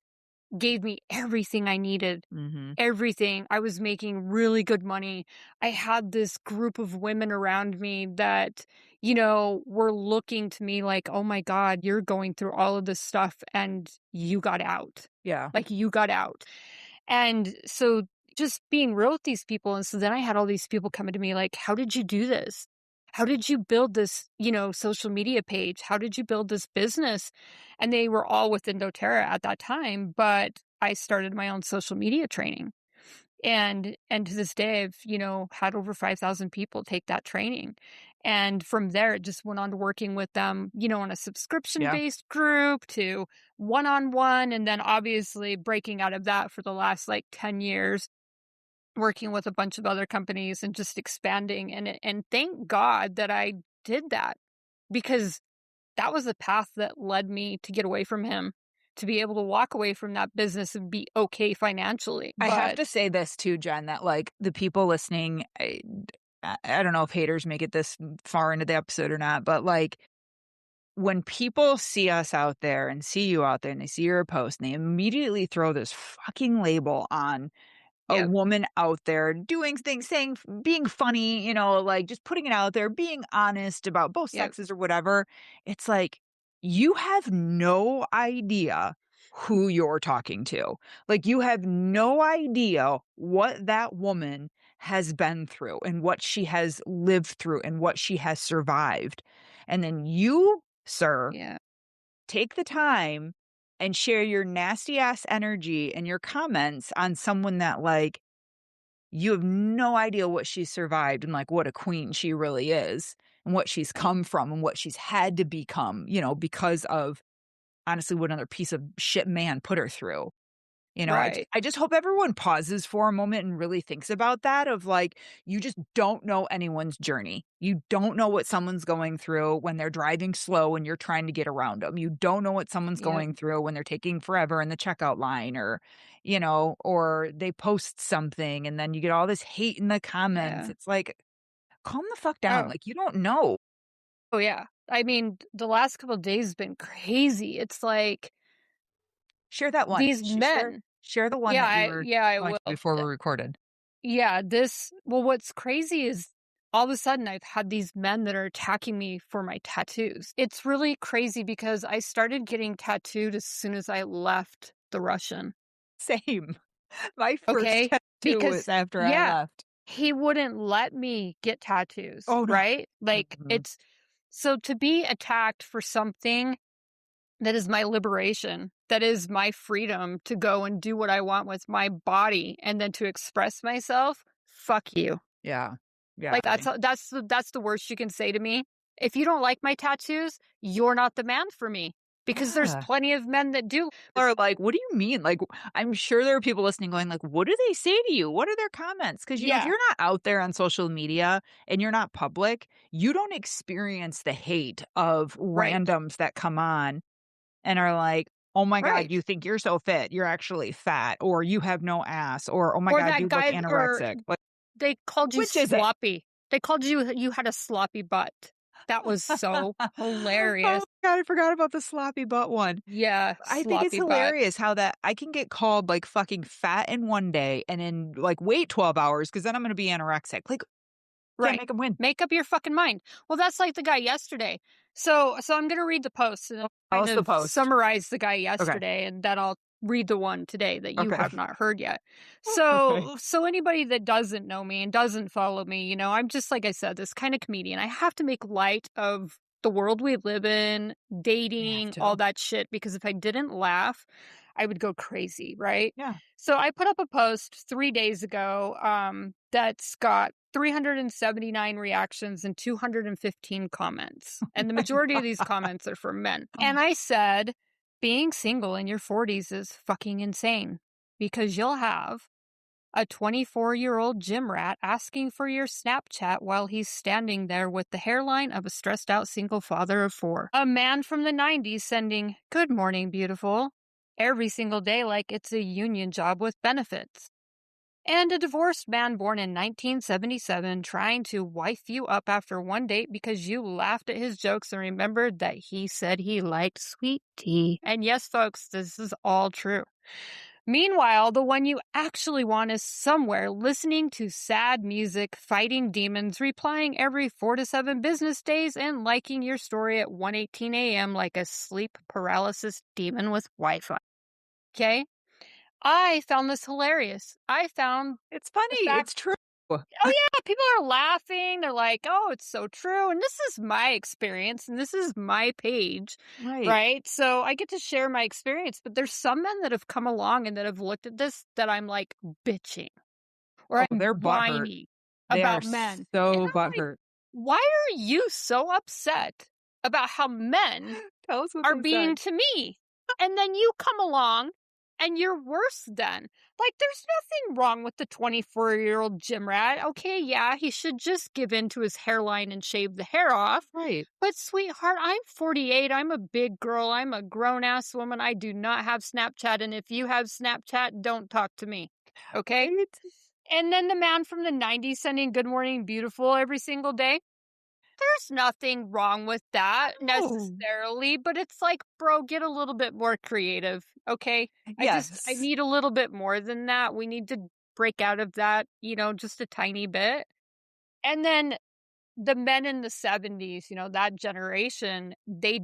gave me everything I needed. Mhm. Everything. I was making really good money. I had this group of women around me that, were looking to me like, "Oh my god, you're going through all of this stuff and you got out." Yeah. Like, you got out. And so just being real with these people, and so then I had all these people coming to me like, "How did you do this? How did you build this, social media page? How did you build this business?" And they were all within doTERRA at that time, but I started my own social media training. And to this day, I've, had over 5,000 people take that training. And from there, it just went on to working with them, on a Yeah. subscription-based group to one-on-one, and then obviously breaking out of that for the last, like, 10 years, working with a bunch of other companies and just expanding. And thank God that I did that because that was the path that led me to get away from him, to be able to walk away from that business and be okay financially. I have But to say this too, Jen, that, like, the people listening, I don't know if haters make it this far into the episode or not, but, like, when people see us out there and see you out there and they see your post and they immediately throw this fucking label on a yeah, woman out there doing things, saying, being funny, like just putting it out there, being honest about both yeah, sexes or whatever. It's like you have no idea who you're talking to. Like you have no idea what that woman has been through and what she has lived through and what she has survived. And then you, sir, yeah, take the time and share your nasty ass energy and your comments on someone that, like, you have no idea what she's survived and, like, what a queen she really is and what she's come from and what she's had to become, because of honestly what another piece of shit man put her through. right. I just hope everyone pauses for a moment and really thinks about that of, like, you just don't know anyone's journey. You don't know what someone's going through when they're driving slow and you're trying to get around them. You don't know what someone's Yep, going through when they're taking forever in the checkout line or they post something and then you get all this hate in the comments. yeah. It's like, calm the fuck down. Oh, Like, you don't know. oh, yeah. I mean, the last couple of days has been crazy. It's like Share that one. these men. Share the one that you were Yeah, I going will. to before we recorded. Yeah, what's crazy is all of a sudden I've had these men that are attacking me for my tattoos. It's really crazy because I started getting tattooed as soon as I left the Russian. Same. My first Okay? tattoo was Because, after I yeah, left. he wouldn't let me get tattoos, Oh, no. right? Like, Mhm. so to be attacked for something that is my liberation, that is my freedom to go and do what I want with my body and then to express myself, fuck you. Yeah. Yeah. Like, that's the worst you can say to me. If you don't like my tattoos, you're not the man for me because there's Yeah. plenty of men that do. Or like, "What do you mean?" Like, I'm sure there are people listening going like, "What do they say to you? What are their comments?" Because if Yeah, you're not out there on social media and you're not public, you don't experience the hate of right, randoms that come on and are like, "Oh my god, right. you think you're so fit. You're actually fat," or "You have no ass," or "Oh my Or god, that you look guy, or anorexic." Like, they called you which is it? sloppy. They called you had a sloppy butt. That was so Oh my hilarious. god, I forgot about the sloppy butt one. Yeah, I think it's sloppy butt. hilarious how that I can get called, like, fucking fat in one day and then, like, wait 12 hours because then I'm gonna be anorexic. Like, Right. make them win. Make up your fucking mind. Well, that's like the guy yesterday. So I'm going to read the post and then Tell kind us the of post. summarize the guy yesterday, and then I'll read the one today that you Okay. have not heard yet. Okay. So anybody that doesn't know me and doesn't follow me, I'm just, like I said, this kind of comedian. I have to make light of the world we live in, dating, to. all that shit, because if I didn't laugh, I would go crazy, right? Yeah. So I put up a post 3 days ago that's got 379 reactions and 215 comments. And the majority of these comments are from men. And I said, being single in your 40s is fucking insane, because you'll have a 24-year-old gym rat asking for your Snapchat while he's standing there with the hairline of a stressed out single father of 4. A man from the 90s sending, "Good morning, beautiful," every single day like it's a union job with benefits. And a divorced man born in 1977 trying to wife you up after one date because you laughed at his jokes and remembered that he said he liked sweet tea. And yes, folks, this is all true. Meanwhile, the one you actually want is somewhere listening to sad music, fighting demons, replying every 4 to 7 business days, and liking your story at 1:18 a.m. like a sleep paralysis demon with Wi-Fi. Okay? I found this hilarious. I found It's funny. fact- It's true. oh yeah, people are laughing. They're like, oh, it's so true. And this is my experience and this is my page, right? So I get to share my experience, but there's some men that have come along and that have looked at this that I'm like bitching or I'm they're butthurt. whiny They about are men. so And I'm like, butthurt. why are you so upset about how men Tell us what are they being said. to me? And then you come along and you're worse than. Like, there's nothing wrong with the 24-year-old gym rat. Okay, yeah, he should just give in to his hairline and shave the hair off. Right. But, sweetheart, I'm 48. I'm a big girl. I'm a grown-ass woman. I do not have Snapchat. And if you have Snapchat, don't talk to me. Okay? Right. And then the man from the 90s sending good morning, beautiful every single day. There's nothing wrong with that necessarily, but it's like, bro, get a little bit more creative, okay? Yes. I need a little bit more than that. We need to break out of that, just a tiny bit. And then the men in the 70s, that generation, they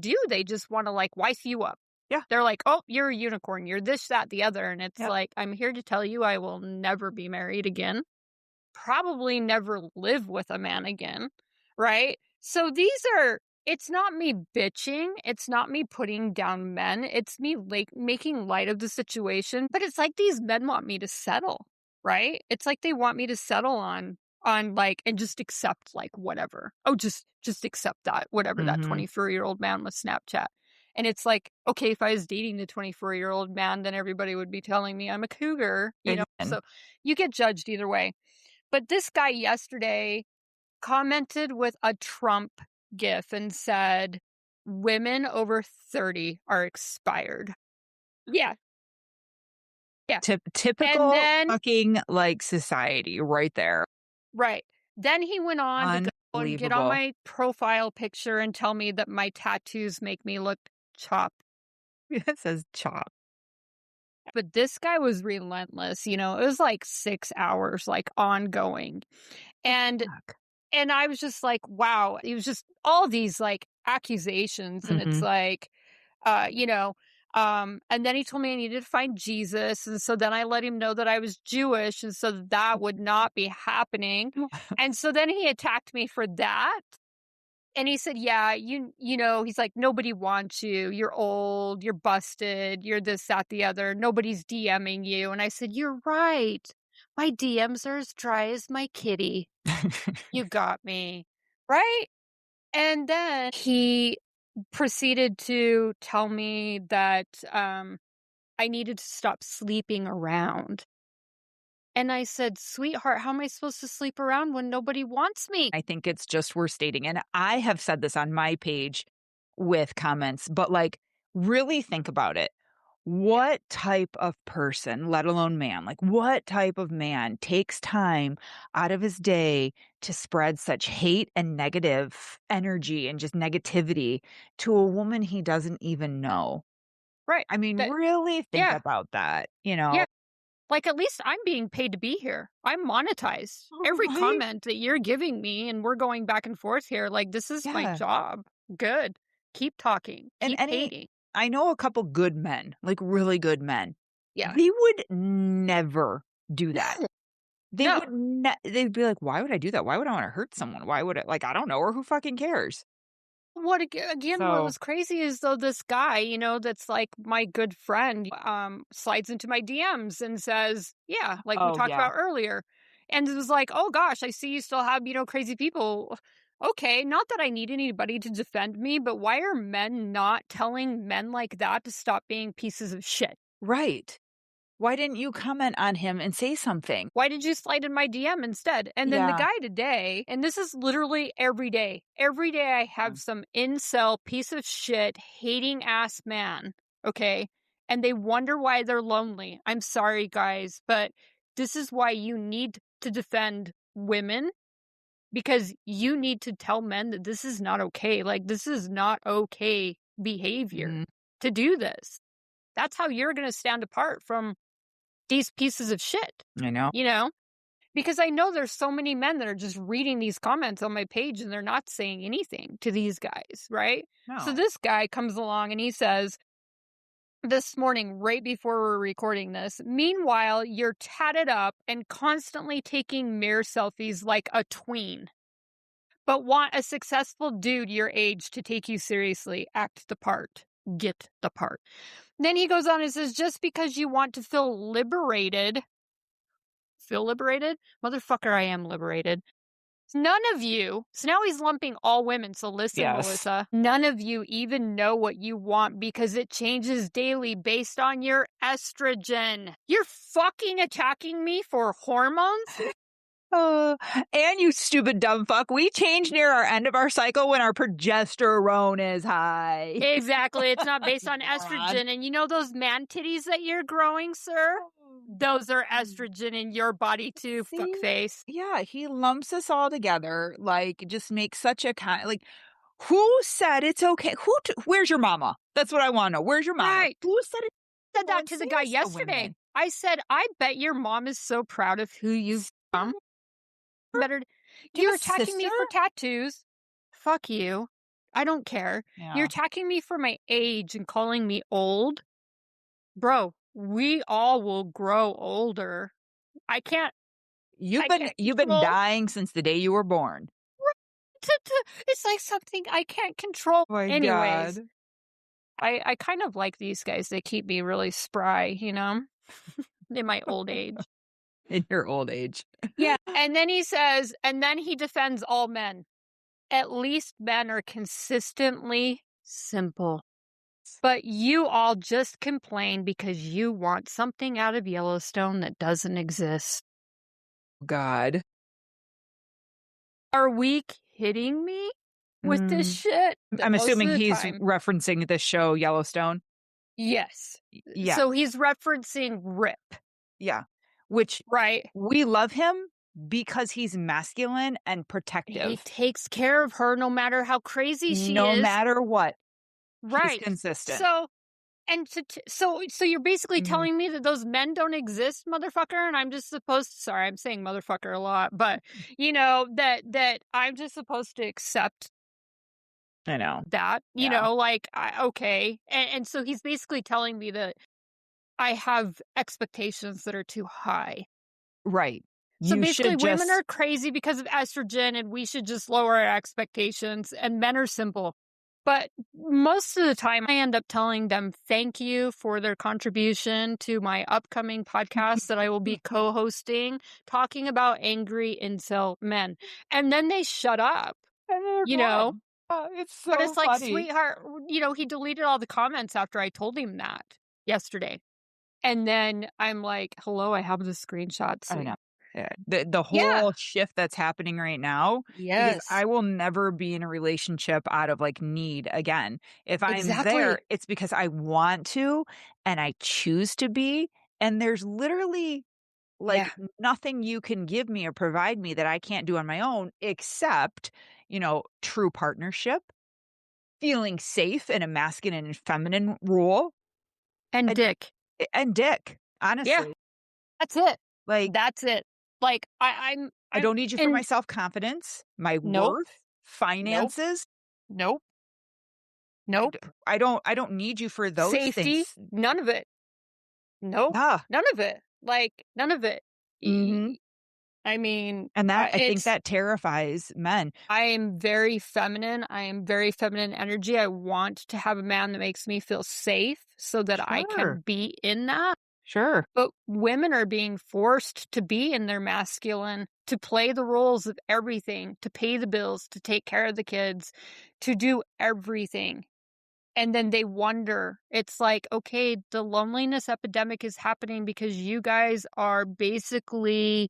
just want to like wife you up. Yeah. They're like, oh, you're a unicorn. You're this, that, the other. And it's like, I'm here to tell you I will never be married again. Probably never live with a man again. Right? So it's not me bitching. It's not me putting down men. It's me like making light of the situation. But it's like these men want me to settle, right? It's like they want me to settle on like, and just accept like whatever. Oh, just accept that, whatever, that 24-year-old man with Snapchat. And it's like, okay, if I was dating the 24-year-old man, then everybody would be telling me I'm a cougar, So you get judged either way. But this guy yesterday commented with a Trump gif and said, women over 30 are expired. Yeah. Yeah. Typical And then, fucking like society right there. right. Then he went on to go and get on Unbelievable. my profile picture and tell me that my tattoos make me look chopped. It says chop. But this guy was relentless. It was like 6 hours, like ongoing. And I was just like, wow. It was just all these like accusations. And it's like, and then he told me I needed to find Jesus. And so then I let him know that I was Jewish. And so that would not be happening. And so then he attacked me for that. And he said, yeah, he's like, nobody wants you. You're old. You're busted. You're this, that, the other. Nobody's DMing you. And I said, you're right. My DMs are as dry as my kitty. You got me. Right? And then he proceeded to tell me that I needed to stop sleeping around. And I said, sweetheart, how am I supposed to sleep around when nobody wants me? I think it's just worth stating. And I have said this on my page with comments, but like really think about it. What type of person, let alone man, like what type of man takes time out of his day to spread such hate and negative energy and just negativity to a woman he doesn't even know? Right. I mean, really think yeah. about that, Yeah. Like, at least I'm being paid to be here. I'm monetized. Every Right? comment that you're giving me, and we're going back and forth here, like, this is my Yeah. job. Good. Keep talking. And Keep hating. I know a couple good men, like really good men. Yeah. They would never do that. No. They No. would they'd be like, "Why would I do that? Why would I wanna hurt someone? Why would I like, I don't know her, who fucking cares?" What So was crazy is though this guy, that's like my good friend, slides into my DMs and says, yeah, like we oh, talked yeah. about earlier. And it was like, oh gosh, I see you still have, crazy people. Okay, not that I need anybody to defend me, but why are men not telling men like that to stop being pieces of shit? Right. Why didn't you comment on him and say something? Why did you slide in my DM instead? And then the Yeah. guy today, and this is literally every day. Every day I have some incel piece of shit hating ass man, okay? And they wonder why they're lonely. I'm sorry, guys, but this is why you need to defend women, because you need to tell men that this is not okay. Like, this is not okay behavior Mhm. to do this. That's how you're going to stand apart from these pieces of shit, I know. you know? Because I know there's so many men that are just reading these comments on my page and they're not saying anything to these guys, right? So No. this guy comes along and he says, this morning, right before we're recording this, meanwhile, you're tatted up and constantly taking mirror selfies like a tween, but want a successful dude your age to take you seriously. Act the part. Get the part. Then he goes on and says, just because you want to feel liberated, motherfucker, I am liberated. None of you, so now he's lumping all women. So listen, Yes. Melissa, none of you even know what you want because it changes daily based on your estrogen. You're fucking attacking me for hormones? Uh, and you stupid dumb fuck, we change near our end of our cycle when our progesterone is high. Exactly. It's not based on Moron. estrogen. And you know those man titties that you're growing, sir? Those are estrogen in your body too, See? fuckface. Yeah, he lumps us all together, like, just makes such a like, who said it's okay? Where's your mama? That's what I want to know. Where's your mama? Right. Who said it? Said that to the guy yesterday. I said, I bet your mom is so proud of who you've become. Better. Do you You're have a attacking me for sister? tattoos. Fuck you. I don't care. Yeah. You're attacking me for my age and calling me old. Bro, we all will grow older. I can't. You've I been can't you've been control. dying since the day you were born. It's like something I can't control. Oh my Anyways, God. I kind of like these guys. They keep me really spry, in my old age. In your old age. Yeah. And then he says, and then he defends all men. At least men are consistently simple. But you all just complain because you want something out of Yellowstone that doesn't exist. God. Are we kidding me with this shit? I'm Most of assuming the he's time. referencing the show Yellowstone. Yes. Yeah. So he's referencing Rip, Yeah. Which right? we love him because he's masculine and He protective. takes care of her no matter how crazy she No is. matter what. Right. He's consistent. So, and so you're basically Mhm. telling me that those men don't exist, motherfucker, and I'm just supposed to, sorry, I'm saying motherfucker a lot, but that I'm just supposed to accept I know. that, Yeah. okay. And so he's basically telling me that I have expectations that are too high. Right. So You basically, should women just are crazy because of estrogen, and we should just lower our expectations, and men are simple. But most of the time, I end up telling them thank you for their contribution to my upcoming podcast that I will be co-hosting, talking about angry incel men. And then they shut up, and they're you know? gone. It's so But it's like, funny. sweetheart, he deleted all the comments after I told him that yesterday. And then I'm like, hello, I have the screenshots. I know. Yeah. The whole shift that's happening right now, because Yes. I will never be in a relationship out of like need again. If I'm Exactly. there, it's because I want to and I choose to be. And there's literally like nothing you can give me or provide me that I can't do on my own, except, true partnership, feeling safe in a masculine and feminine role, And and, dick. and dick, honestly. Yeah. That's it. Like, That's it. Like, I don't need you for and my self-confidence, my nope, worth, nope, finances. nope, I nope. d I don't need you for those Safety, things. none of it. Nope, Yeah. none of it. Like, none of it. Mhm. I mean, And that I think it's that terrifies men. I am very feminine. I am very feminine energy. I want to have a man that makes me feel safe so that I Sure. can be in that. Sure. But women are being forced to be in their masculine, to play the roles of everything, to pay the bills, to take care of the kids, to do everything. And then they wonder, it's like, okay, the loneliness epidemic is happening because you guys are basically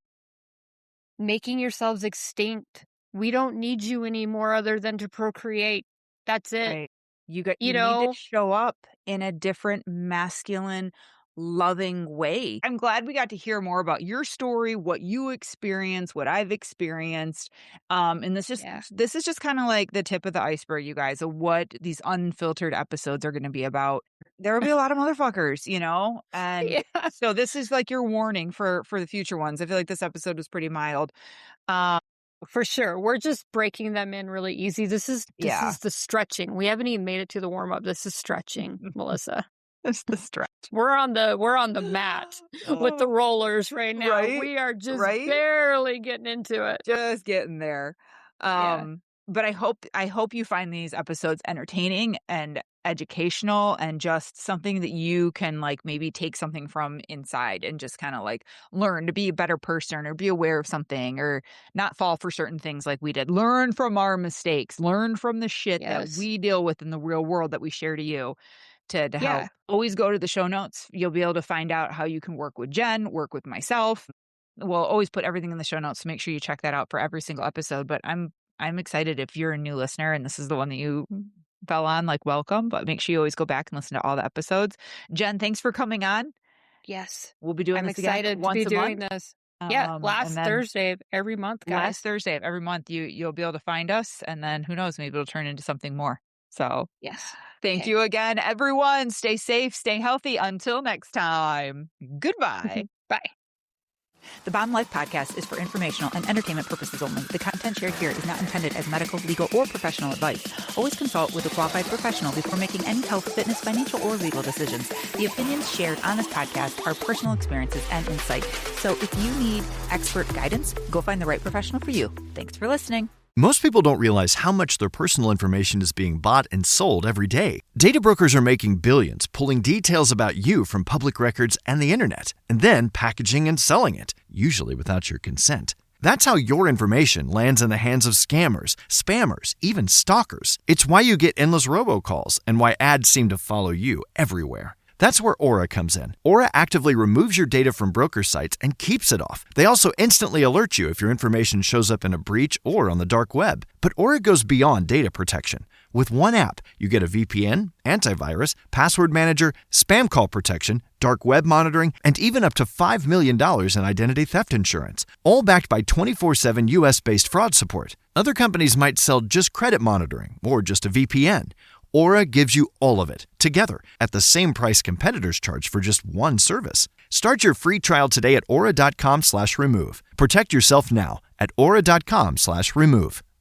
making yourselves extinct. We don't need you anymore other than to procreate. That's it. Right. You You need to know? show up in a different masculine, loving way. I'm glad we got to hear more about your story, what you experienced, what I've experienced. And Yeah. this is just kind of like the tip of the iceberg, you guys, of what these unfiltered episodes are going to be about. There will be a lot of motherfuckers, you know? And Yeah. so this is like your warning for the future ones. I feel like this episode was pretty mild. Um, For sure. We're just breaking them in really easy. This yeah. is the stretching. We haven't even made it to the warm up. This is stretching, Melissa. It's the stretch. We're on the mat with the Oh, rollers right now. right? We are just Right? barely getting into it. Just getting there. Yeah. But I hope you find these episodes entertaining and educational and just something that you can like maybe take something from inside and just kind of like learn to be a better person or be aware of something or not fall for certain things like we did. Learn from our mistakes, learn from the shit that Yes. we deal with in the real world that we share to you to Yeah. help. Always go to the show notes. You'll be able to find out how you can work with Jen, work with myself. We'll always put everything in the show notes, so make sure you check that out for every single episode. But I'm excited if you're a new listener and this is the one that you fell on, like welcome. But make sure you always go back and listen to all the episodes. Jen, thanks for coming on. Yes. We'll be doing I'm this again excited to once be a doing month. this. Yeah, And last then Thursday of every month, last guys. Thursday of every month, you'll be able to find us, and then who knows, maybe it'll turn into something more. So Yes. thank Okay. you again, everyone. Stay safe, stay healthy. Until next time, goodbye. Bye. The Bomb Life podcast is for informational and entertainment purposes only. The content shared here is not intended as medical, legal, or professional advice. Always consult with a qualified professional before making any health, fitness, financial, or legal decisions. The opinions shared on this podcast are personal experiences and insight. So if you need expert guidance, go find the right professional for you. Thanks for listening. Most people don't realize how much their personal information is being bought and sold every day. Data brokers are making billions, pulling details about you from public records and the internet, and then packaging and selling it, usually without your consent. That's how your information lands in the hands of scammers, spammers, even stalkers. It's why you get endless robocalls and why ads seem to follow you everywhere. That's where Aura comes in. Aura actively removes your data from broker sites and keeps it off. They also instantly alert you if your information shows up in a breach or on the dark web. But Aura goes beyond data protection. With one app, you get a VPN, antivirus, password manager, spam call protection, dark web monitoring, and even up to $5 million in identity theft insurance. All backed by 24/7 US-based fraud support. Other companies might sell just credit monitoring or just a VPN. Aura gives you all of it, together, at the same price competitors charge for just one service. Start your free trial today at aura.com/remove. Protect yourself now at aura.com/remove.